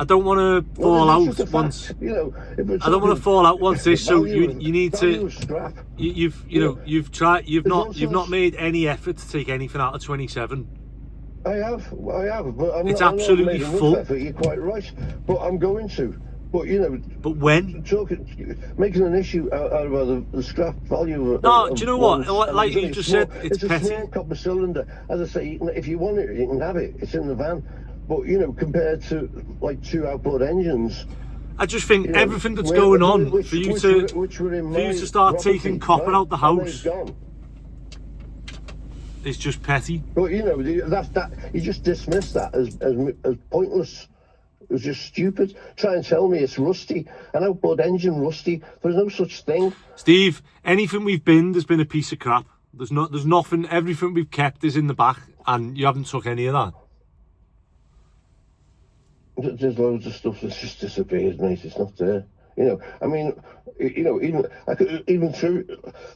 I don't want to fall Well, out it's just a once. fact, you know, if we're I don't want to talking fall out once this. So value you need value to. of scrap. You've you've There's not also made any effort to take anything out of 27. I have, but It's I've not absolutely made enough full. effort. You're quite right, but I'm going to. But you know, But when? making an issue out of the scrap value of No, do you know what? one's- Like it's you only just small- said, it's a petty. small copper cylinder. As I say, if you want it, you can have it. It's in the van. But you know, compared to like 2 outboard engines, I just think you know, everything that's going on which for you were in to my start property, taking copper right? out the And house they've gone. is just petty. But you know, that you just dismiss that as pointless. It was just stupid. Try and tell me it's rusty, an outboard engine rusty. There's no such thing. Steve, anything we've binned has been a piece of crap. There's nothing. Everything we've kept is in the back, and you haven't took any of that. There's loads of stuff that's just disappeared, mate. It's not there. You know, I mean, you know, even through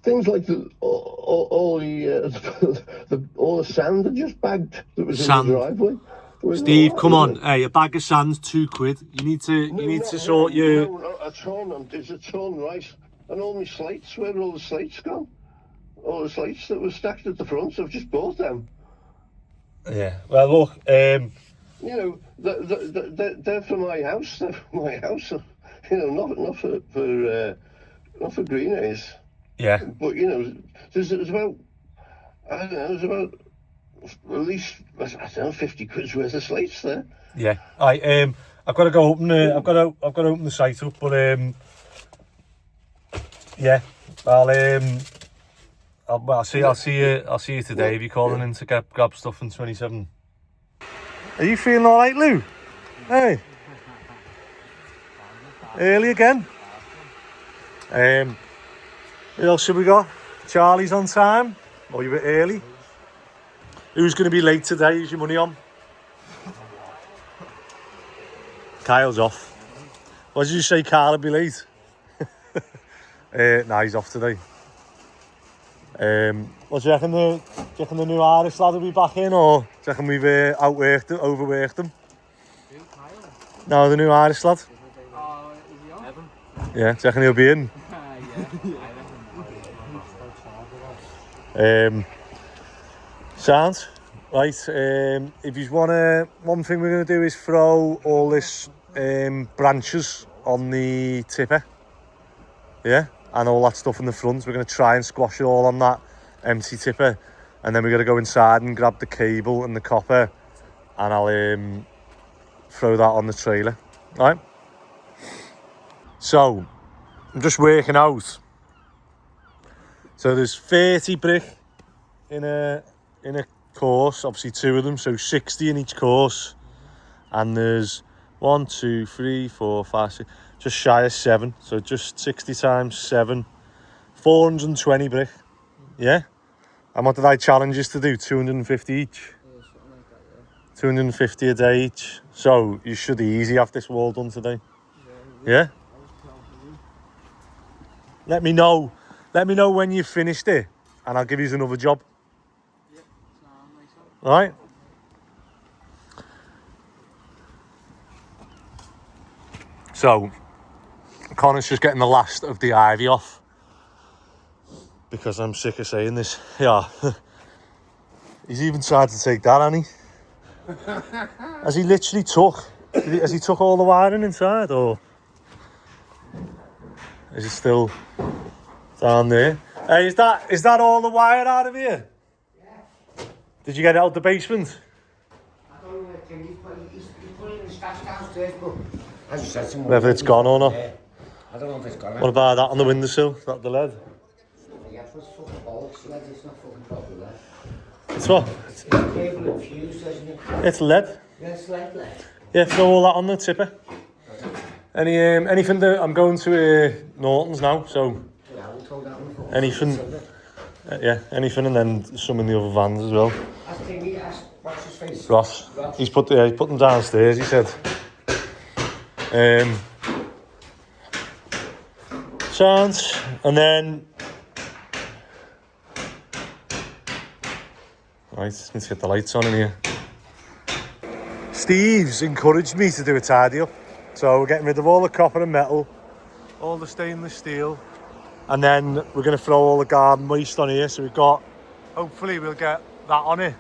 things like all the sand that just bagged that was Sand. in the driveway. Steve, come on. Hey, a bag of sand's £2. You need to sort your... No, it's a ton, right? And all my slates, where are all the slates gone? All the slates that were stacked at the front, I've just bought them. Yeah, well, look, you know, they're for my house. They're for my house. You know, not for greenways. yeah. But you know, there's about, I don't know, there's about at least, I don't know, 50 quid's worth of slates there. Yeah. I've got to go open I've got to open the site up, but yeah, I'll see you today if you're calling in to grab stuff in 27. Are you feeling all right, Lou? Hey. Early again. Who else have we got? Charlie's on time. Or you're a bit early. Who's going to be late today? Who's your money on? Kyle's off. What did you say, Kyle would be late? Nah, he's off today. What do you reckon the new Irish lad will be back in, or do you reckon we've overworked him? No, the new Irish lad. Is he on? Evan. Yeah, do you reckon he'll be in? Sounds right. If you wanna, one thing we're gonna do is throw all this branches on the tipper, yeah, and all that stuff in the front. We're gonna try and squash it all on that empty tipper, and then we're gonna go inside and grab the cable and the copper, and I'll throw that on the trailer. All right. So I'm just working out. So there's 30 brick in a course, obviously 2 of them, so 60 in each course, and there's 1, 2, 3, 4, 5, 6, just shy of 7, so just 60 times 7, 420 brick. Yeah. And what did I challenge us to do? 250 each. Yeah, something like that, yeah. 250 a day each. So you should easily have this wall done today. Yeah. Let me know when you've finished it, and I'll give you another job. All right. So Connor's just getting the last of the ivy off because I'm sick of saying this. Yeah. He's even tried to take that, hasn't he? Has he literally has he took all the wiring inside, or is it still down there? Hey, is that all the wire out of here? Yeah. Did you get it out the basement? I don't know he's put it in the stash downstairs, but as you said, Whether it's gone or not. Yeah. I don't know if it's gone. What about that on the windowsill? Is that the lead? Yeah, it's fucking bollocks, lead. It's not fucking proper lead. It's what? It's cable and fuse, isn't it? It's lead. Yeah, it's lead. Yeah, throw all that on the tipper. Anything that I'm going to Norton's now, so Yeah, we'll throw that on the anything, anything, and then some in the other vans as well. I think he asked, what's his face? Ross, he's put them downstairs. He said. Sounds, and then right, let's get the lights on in here. Steve's encouraged me to do a tidy up. So we're getting rid of all the copper and metal, all the stainless steel, and then we're going to throw all the garden waste on here. So we've got, hopefully we'll get that on it.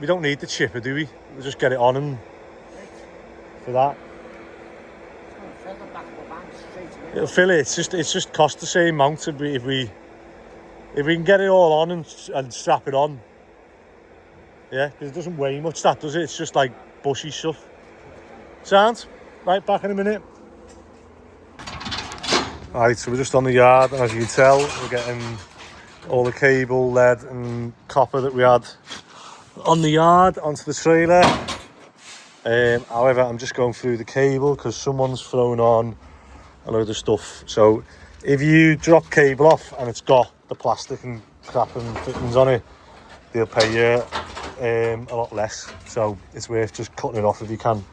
We don't need the chipper, do we? We'll just get it on and for that. It'll fill it. It's just cost the same amount if we can get it all on and strap it on. Yeah, because it doesn't weigh much, that does it? It's just like bushy stuff. Sounds right, back in a minute. Alright, so we're just on the yard, and as you can tell, we're getting all the cable, lead and copper that we had on the yard onto the trailer. However, I'm just going through the cable because someone's thrown on a load of stuff. So if you drop cable off and it's got the plastic and crap and fittings on it, they'll pay you a lot less. So it's worth just cutting it off if you can.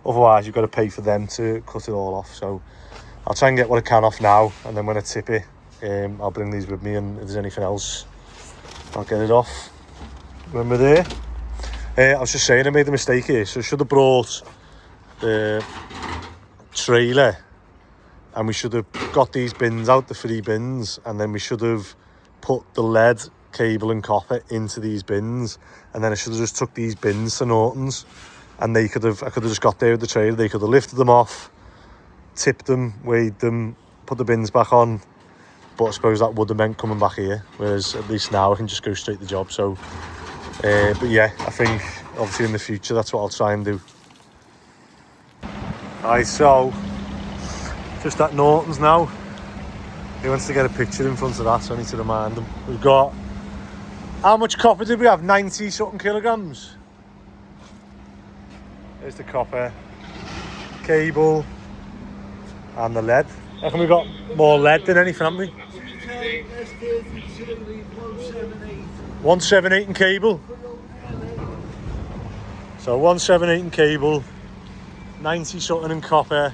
Otherwise, you've got to pay for them to cut it all off. So I'll try and get what I can off now, and then when I tip it, I'll bring these with me, and if there's anything else, I'll get it off when we're there. I was just saying I made a mistake here, so I should have brought the trailer and we should have got these bins out, the 3 bins, and then we should have put the lead, cable and copper into these bins, and then I should have just took these bins to Norton's, and I could have just got there with the trailer. They could have lifted them off, tipped them, weighed them, put the bins back on, but I suppose that would have meant coming back here, whereas at least now I can just go straight to the job. So but yeah, I think obviously in the future that's what I'll try and do. Alright, so just at Norton's now. He wants to get a picture in front of that, so I need to remind him. We've got, how much copper did we have? 90 something kilograms. There's the copper, cable and the lead. I reckon we've got more lead than anything, haven't we? 178 in cable. So 178 in cable, 90 something in copper.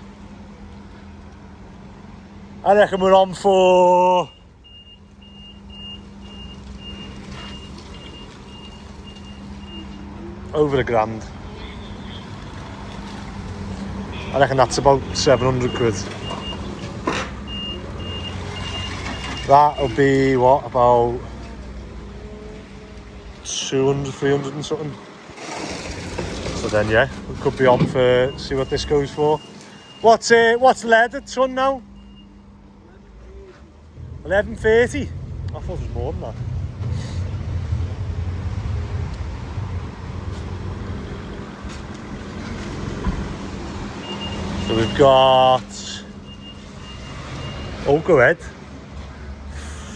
I reckon we're on for over £1,000. I reckon that's about 700 quid. That'll be what, about 200, 300 and something. So then yeah, we could be on for, see what this goes for. What's lead a ton now? 11.30. I thought it was more than that. So we've got, oh go ahead,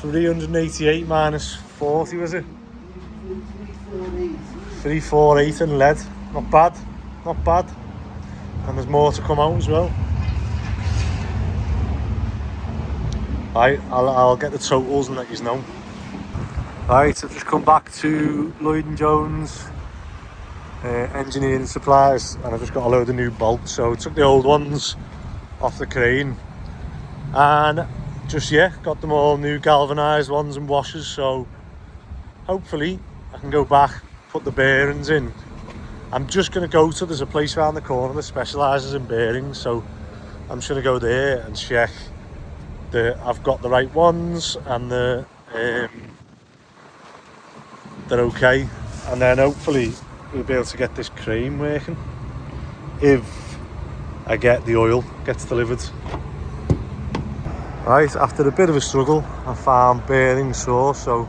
388 minus 40 was it? 348 in lead, not bad, not bad. And there's more to come out as well. Right, I'll get the totals and let you know. Right, so I've just come back to Lloyd & Jones engineering supplies, and I've just got a load of new bolts. So I took the old ones off the crane and just, yeah, got them all new galvanised ones and washers. So hopefully I can go back, put the bearings in. I'm just going to go to, there's a place around the corner that specialises in bearings, so I'm just going to go there and check that I've got the right ones and they're okay, and then hopefully we'll be able to get this crane working if I get the oil gets delivered. Right, after a bit of a struggle I found bearing source, so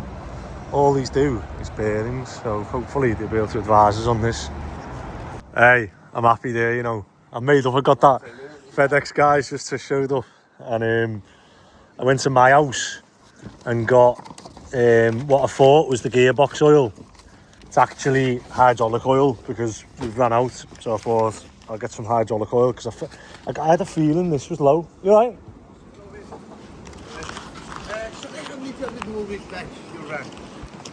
all these do is bearings, so hopefully they'll be able to advise us on this. Hey, I'm happy there, you know, I made up, I got that FedEx guys just to show it up, and I went to my house and got what I thought was the gearbox oil. It's actually hydraulic oil because we've ran out, so I thought I'll get some hydraulic oil because I had a feeling this was low. You alright?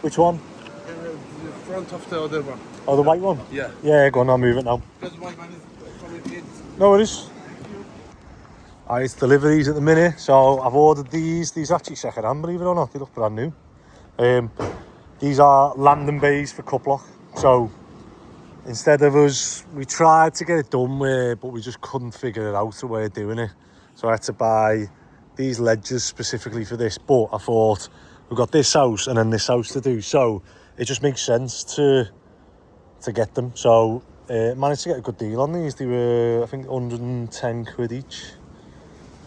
Which one? The front of the other one. Oh, the white one? Yeah. Yeah, go on, I'll move it now. Because my man is coming in. No worries. Alright, it's deliveries at the minute, so I've ordered these. These are actually second hand, believe it or not, they look brand new. These are landing bays for cup lock, so instead of us, we tried to get it done but we just couldn't figure it out a way of doing it. So I had to buy these ledges specifically for this, but I thought we've got this house and then this house to do, so it just makes sense to get them. So managed to get a good deal on these. They were, I think, 110 quid each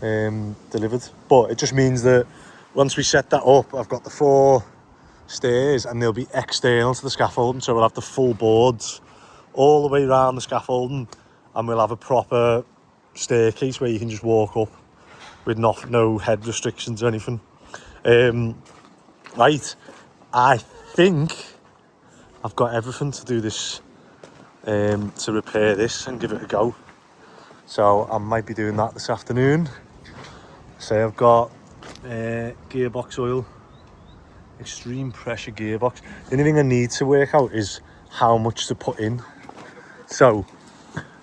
delivered, but it just means that once we set that up, I've got the 4 stairs and they'll be external to the scaffolding, so we'll have the full boards all the way around the scaffolding, and we'll have a proper staircase where you can just walk up with no head restrictions or anything. Right, I think I've got everything to do this, to repair this and give it a go. So I might be doing that this afternoon. So I've got gearbox oil, extreme pressure gearbox. The only thing I need to work out is how much to put in. So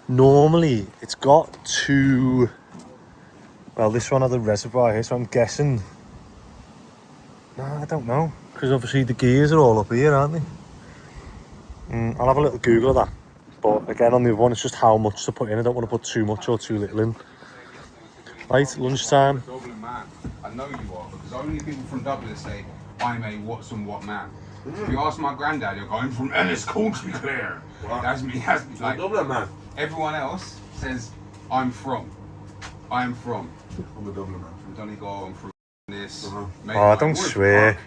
normally it's got 2, well, this one has a reservoir here, so I'm guessing, no, I don't know, because obviously the gears are all up here, aren't they? I'll have a little Google of that. But again, on the other one, it's just how much to put in. I don't want to put too much or too little in. Right, lunchtime. Dublin man. I know you are, because only people from Dublin say, I'm a what's and what man. If you ask my granddad, you're going from Ennis, County Clare. That's me. Like, Dublin man. Everyone else says, I'm from. I'm a Dublin man. From Donegal, I'm from this. Oh, don't swear.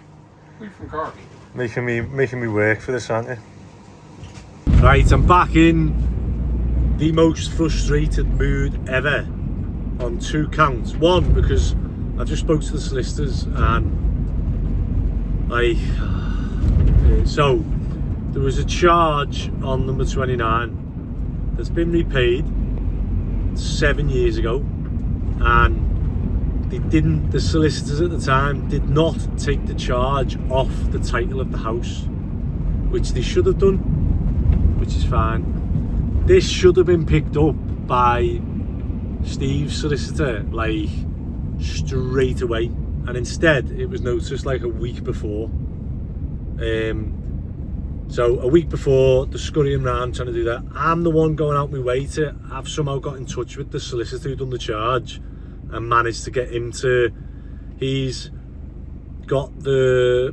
We're from Cork. Making me work for this, aren't you? Right, I'm back in the most frustrated mood ever on 2 counts. One, because I've just spoke to the solicitors and so there was a charge on number 29 that's been repaid 7 years ago, and the solicitors at the time did not take the charge off the title of the house, which they should have done, which is fine. This should have been picked up by Steve's solicitor like straight away, and instead it was noticed like a week before. So a week before, the scurrying around trying to do that, I'm the one going out my way to have somehow got in touch with the solicitor who done the charge and managed to get him to, he's got the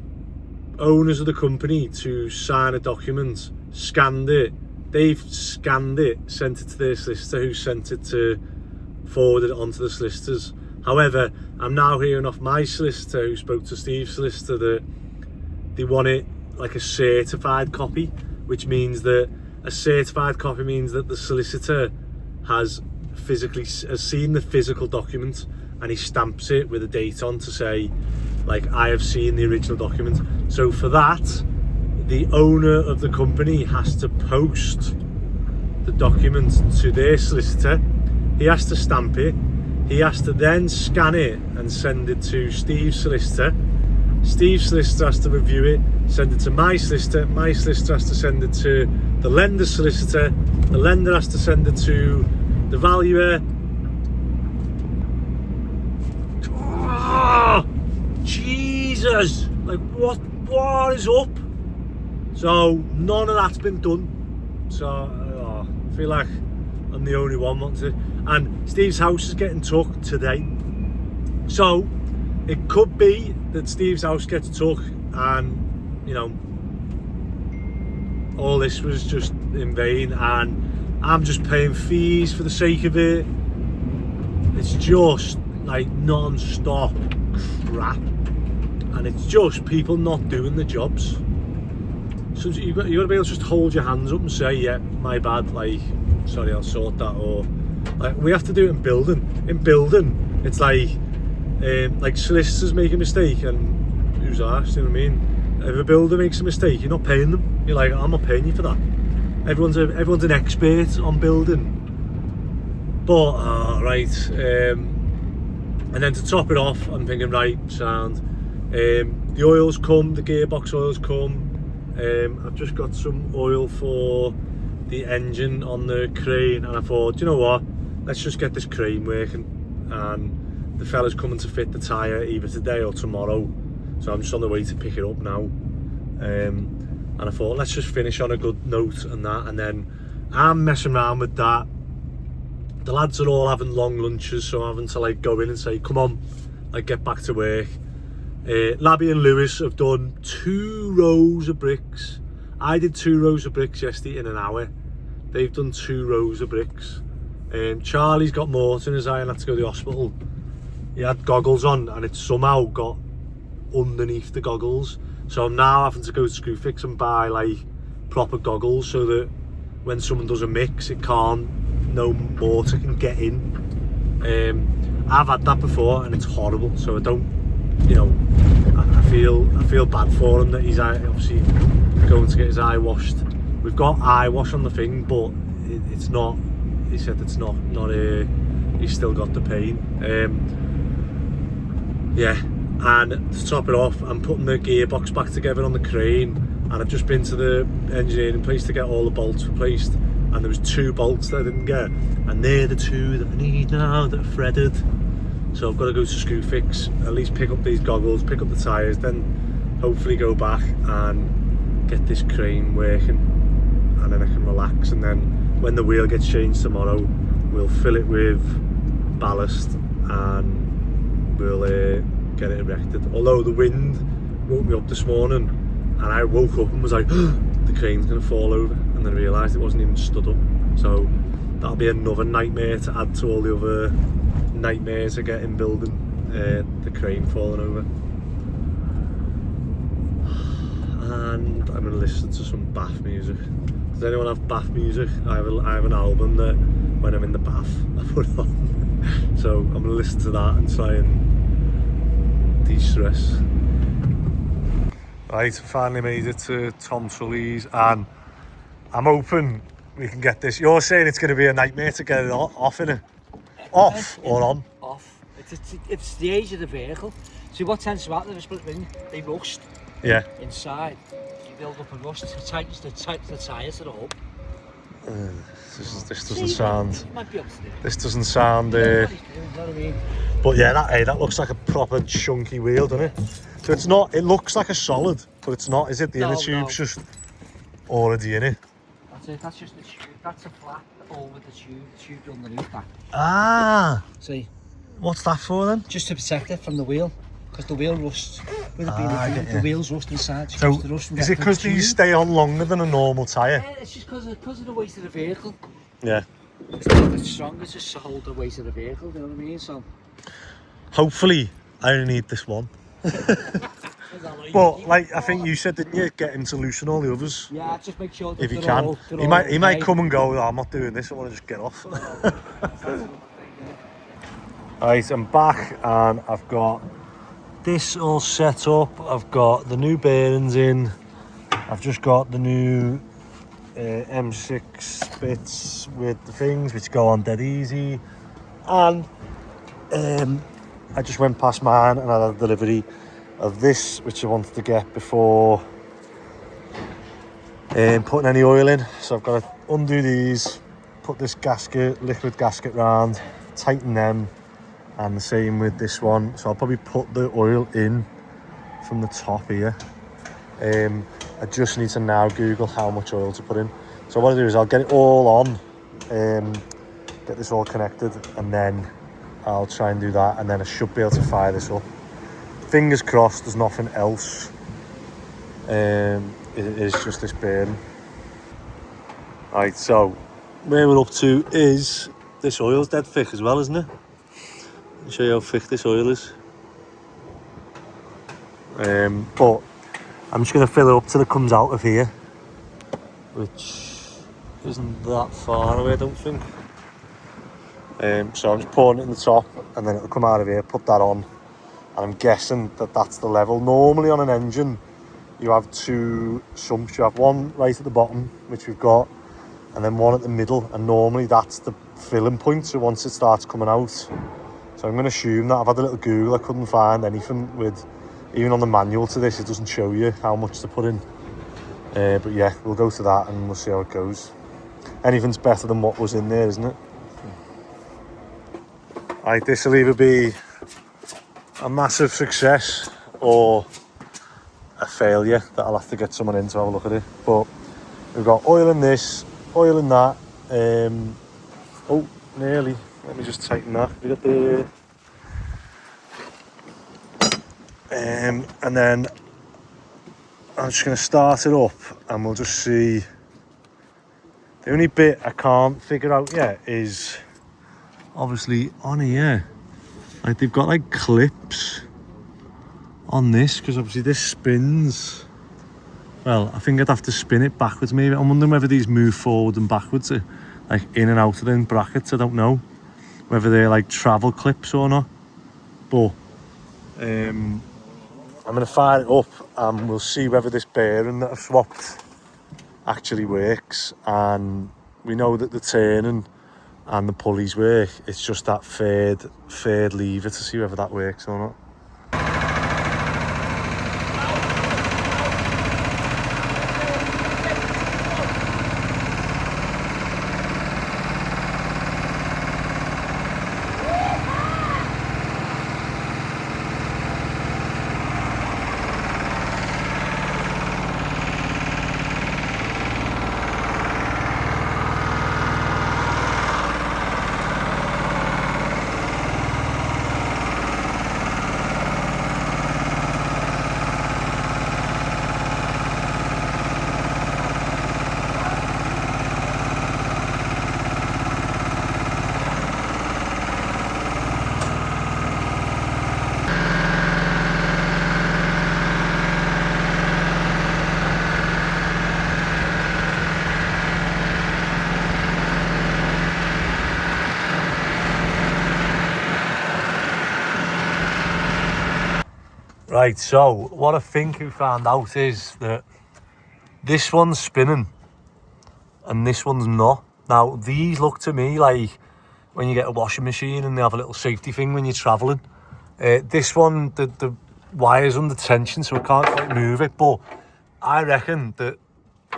owners of the company to sign a document, scanned it, they've scanned it, sent it to their solicitor, who sent it to forward it on to the solicitors. However, I'm now hearing off my solicitor, who spoke to Steve's solicitor, that they want it like a certified copy, which means that a certified copy means that the solicitor has seen the physical document and he stamps it with a date on to say, like, I have seen the original document. So for that, the owner of the company has to post the document to their solicitor. He has to stamp it. He has to then scan it and send it to Steve's solicitor. Steve's solicitor has to review it, send it to my solicitor. My solicitor has to send it to the lender's solicitor. The lender has to send it to the valuer. Oh, Jesus! Like, what is up? So none of that's been done. So I feel like I'm the only one wanting to. And Steve's house is getting took today. So it could be that Steve's house gets took and, you know, all this was just in vain and I'm just paying fees for the sake of it. It's just like non-stop crap, and it's just people not doing the jobs. So you've got to be able to just hold your hands up and say, yeah, my bad, like, sorry, I'll sort that. Or like, we have to do it in building. In building, it's like solicitors make a mistake and who's asked, you know what I mean? If a builder makes a mistake, you're not paying them. You're like, I'm not paying you for that. Everyone's an expert on building. But right, and then to top it off, I'm thinking, right, sound. The oil's come, the gearbox oil's come. I've just got some oil for the engine on the crane, and I thought, you know what, let's just get this crane working. And the fella's coming to fit the tyre either today or tomorrow, so I'm just on the way to pick it up now. and I thought let's just finish on a good note and that, and then I'm messing around with that. The lads are all having long lunches, so I'm having to like go in and say, come on, like get back to work. Labby and Lewis have done 2 rows of bricks. I did 2 rows of bricks yesterday in an hour. They've done 2 rows of bricks. Charlie's got mortar in his eye and had to go to the hospital. He had goggles on and it somehow got underneath the goggles. So I'm now having to go to Screwfix and buy like proper goggles so that when someone does a mix, no mortar can get in. I've had that before and it's horrible, so I don't, you know, I feel bad for him that he's obviously going to get his eye washed. We've got eye wash on the thing, but it's not, he said it's not he's still got the pain. Yeah, and to top it off, I'm putting the gearbox back together on the crane, and I've just been to the engineering place to get all the bolts replaced, and there was 2 bolts that I didn't get, and they're the 2 that I need now that are threaded. So I've got to go to Screwfix, at least pick up these goggles, pick up the tyres, then hopefully go back and get this crane working, and then I can relax. And then when the wheel gets changed tomorrow, we'll fill it with ballast and we'll get it erected. Although the wind woke me up this morning and I woke up and was like, the crane's going to fall over, and then I realised it wasn't even stood up. So that'll be another nightmare to add to all the other nightmares I get in building, the crane falling over. And I'm going to listen to some bath music. Does anyone have bath music? I have an album that when I'm in the bath I put on. So I'm going to listen to that and try and de-stress. Right, finally made it to Tom Sully's, and I'm hoping we can get this. You're saying it's going to be a nightmare to get it off, innit? Off or on? Off. It's the age of the vehicle. See what tends to happen in a split wing? They rust. Yeah. Inside. You build up a rust. It tightens the tyres to the hub. This doesn't sound. You might be able to do it. This doesn't sound. You know what I mean? But yeah, that looks like a proper chunky wheel, doesn't it? So it's not. It looks like a solid, but it's not, is it? The inner tube's just already in it. That's it. That's just the tube. That's a flat over the tube. The tube's underneath that. Ah. See. What's that for then? Just to protect it from the wheel, because the wheel rusts. With it being the wheels rust inside. So is it because these stay on longer than a normal tyre? Yeah, it's just because of the weight of the vehicle. Yeah. It's not as strong as just to hold the weight of the vehicle. You know what I mean? So. Hopefully, I only need this one. But like I think you said, didn't you, get him to loosen all the others? Yeah, just make sure that if you can. He might come and go, oh, I'm not doing this, I want to just get off. Right, I'm back and I've got this all set up. I've got the new bearings in. I've just got the new M6 bits with the things which go on dead easy. And I just went past mine and I had a delivery of this, which I wanted to get before putting any oil in. So I've got to undo these, put this liquid gasket round, tighten them, and the same with this one. So I'll probably put the oil in from the top here. I just need to now Google how much oil to put in. So what I'll do is I'll get it all on, get this all connected, and then I'll try and do that, and then I should be able to fire this up. Fingers crossed there's nothing else. It is just this bearing. Right, so where we're up to is this oil's dead thick as well, isn't it? I'll show you how thick this oil is. But I'm just going to fill it up till it comes out of here, which isn't that far away, I don't think. So I'm just pouring it in the top, and then it'll come out of here, put that on, and I'm guessing that that's the level. Normally on an engine you have 2 sumps. You have one right at the bottom, which we've got, and then one at the middle, and normally that's the filling point, so once it starts coming out. So I'm going to assume that. I've had a little Google, I couldn't find anything with, even on the manual to this, it doesn't show you how much to put in. But yeah, we'll go to that and we'll see how it goes. Anything's better than what was in there, isn't it? Right, this will either be a massive success or a failure that I'll have to get someone in to have a look at it. But we've got oil in this, oil in that. Oh, nearly. Let me just tighten that. We got the and then I'm just going to start it up and we'll just see. The only bit I can't figure out yet is obviously on here, like they've got like clips on this, because obviously this spins. Well, I think I'd have to spin it backwards maybe. I'm wondering whether these move forward and backwards, like in and out of the brackets. I don't know whether they're like travel clips or not, but I'm going to fire it up and we'll see whether this bearing that I've swapped actually works. And we know that the turning and the pulleys work. It's just that third lever to see whether that works or not. Right, so what I think we found out is that this one's spinning and this one's not. Now, these look to me like when you get a washing machine and they have a little safety thing when you're travelling. This one, the wire's under tension, so I can't quite move it, but I reckon that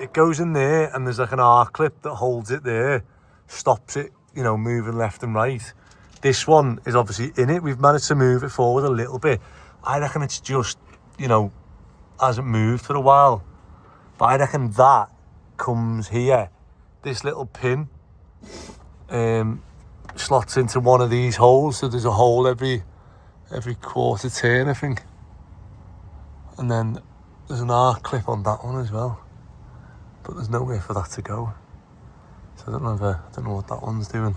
it goes in there and there's like an R clip that holds it there, stops it, you know, moving left and right. This one is obviously in it. We've managed to move it forward a little bit. I reckon it's just, you know, hasn't moved for a while. But I reckon that comes here. This little pin slots into one of these holes. So there's a hole every quarter turn, I think. And then there's an R clip on that one as well. But there's nowhere for that to go. So I don't know what that one's doing.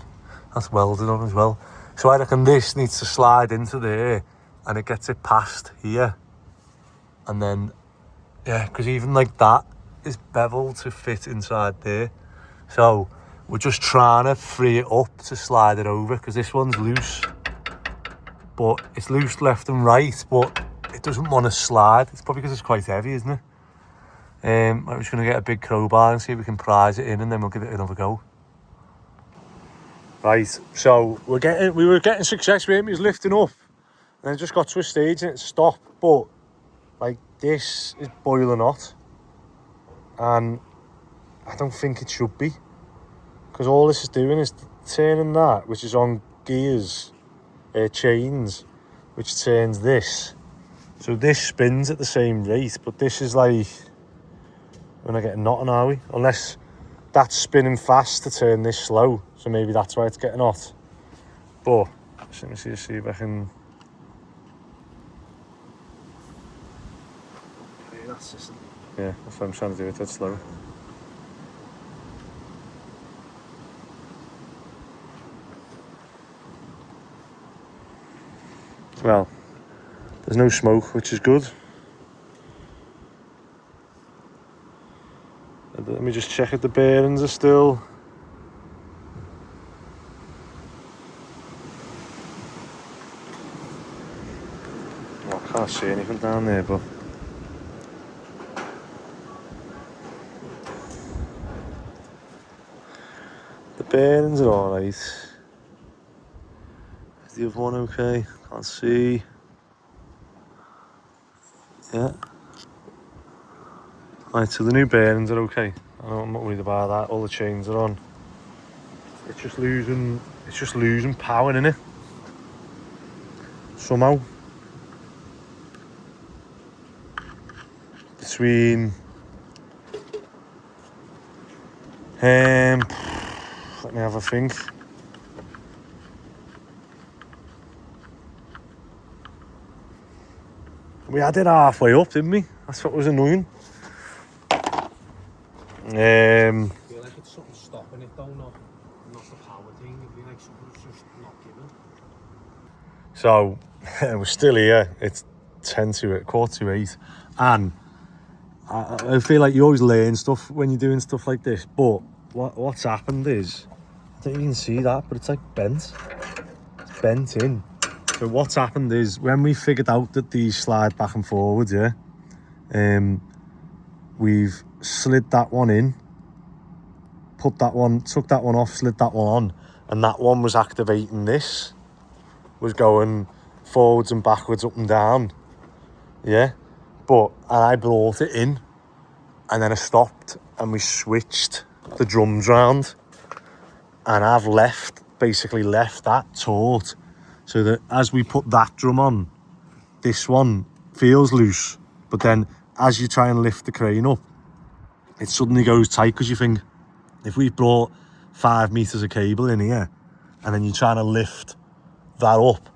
That's welded on as well. So I reckon this needs to slide into there and it gets it past here. And then, yeah, because even like that is beveled to fit inside there. So we're just trying to free it up to slide it over, because this one's loose. But it's loose left and right, but it doesn't want to slide. It's probably because it's quite heavy, isn't it? I'm just going to get a big crowbar and see if we can prise it in, and then we'll give it another go. Right, so we were getting success with him. He was lifting up, and it just got to a stage and it stopped. But like, this is boiling hot, and I don't think it should be, because all this is doing is turning that, which is on gears, chains, which turns this. So this spins at the same rate, but this is like, we're not getting knotting, are we? Unless that's spinning fast to turn this slow. So maybe that's why it's getting hot. But let me see if I can. Yeah, that's what I'm trying to do it that slow. Well, there's no smoke, which is good. Let me just check if the bearings are still. Oh, I can't see anything down there, but the bearings are alright. Is the other one okay? Can't see. Yeah. Right, so the new bearings are okay. I'm not worried about that. All the chains are on. It's just losing power in it. Somehow. between let me have a think. We had it halfway up, didn't we? That's what was annoying. I feel like it's something stopping it though, not the power thing. I feel like something's just not giving. So we're still here. It's 8:45, and I feel like you always learn stuff when you're doing stuff like this. But what's happened is, I don't even see that, but it's like bent. It's bent in. So what's happened is, when we figured out that these slide back and forward, yeah, we've slid that one in, took that one off, slid that one on, and that one was activating this, was going forwards and backwards, up and down, yeah. But I brought it in, and then I stopped, and we switched the drums round, and I've basically left that taut, so that as we put that drum on, this one feels loose, but then as you try and lift the crane up, it suddenly goes tight, because you think, if we brought 5 meters of cable in here, and then you're trying to lift that up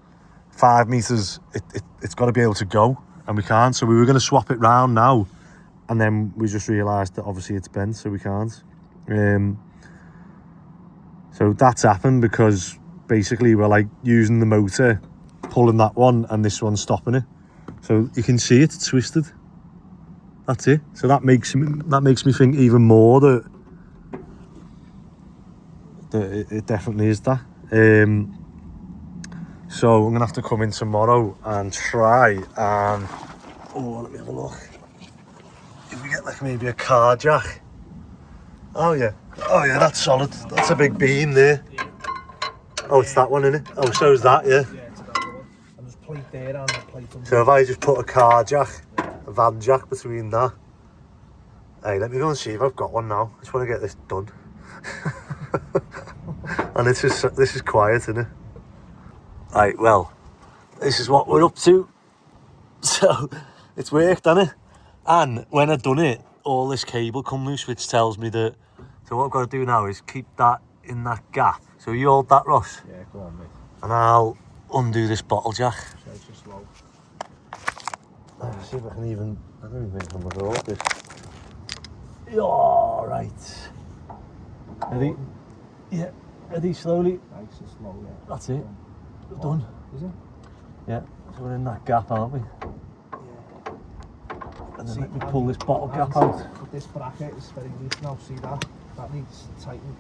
5 meters, it's got to be able to go, and we can't. So we were going to swap it round now, and then we just realised that obviously it's bent, so we can't. So that's happened because basically we're like using the motor, pulling that one, and this one's stopping it. So you can see it's twisted. That's it. So that makes me think even more that it definitely is that. So I'm gonna have to come in tomorrow and try and let me have a look. If we get like maybe a car jack. Oh yeah, that's solid. That's a big beam there. Oh, it's that one, isn't it? Oh, so is that, yeah. Yeah, it's another one. And there's plate there and a plate on. So if I just put a car jack, a van jack between that. Hey, let me go and see if I've got one now. I just want to get this done. And this is quiet, isn't it? Right, well, this is what we're up to. So it's worked, hasn't it? And when I've done it, all this cable come loose, which tells me that. So what I've got to do now is keep that in that gap. So you hold that, Ross? Yeah, go on, mate. And I'll undo this bottle jack. So it's just low. Let's see if I can even. I don't even think I'm gonna hold this. Yeah, right. Ready? Yeah. Ready, slowly. Nice and slow, yeah. That's it. Done. Is it? Yeah. So we're in that gap, aren't we? Yeah. And then let me pull this bottle cap out. But this bracket is very loose now. See that? That needs tightening.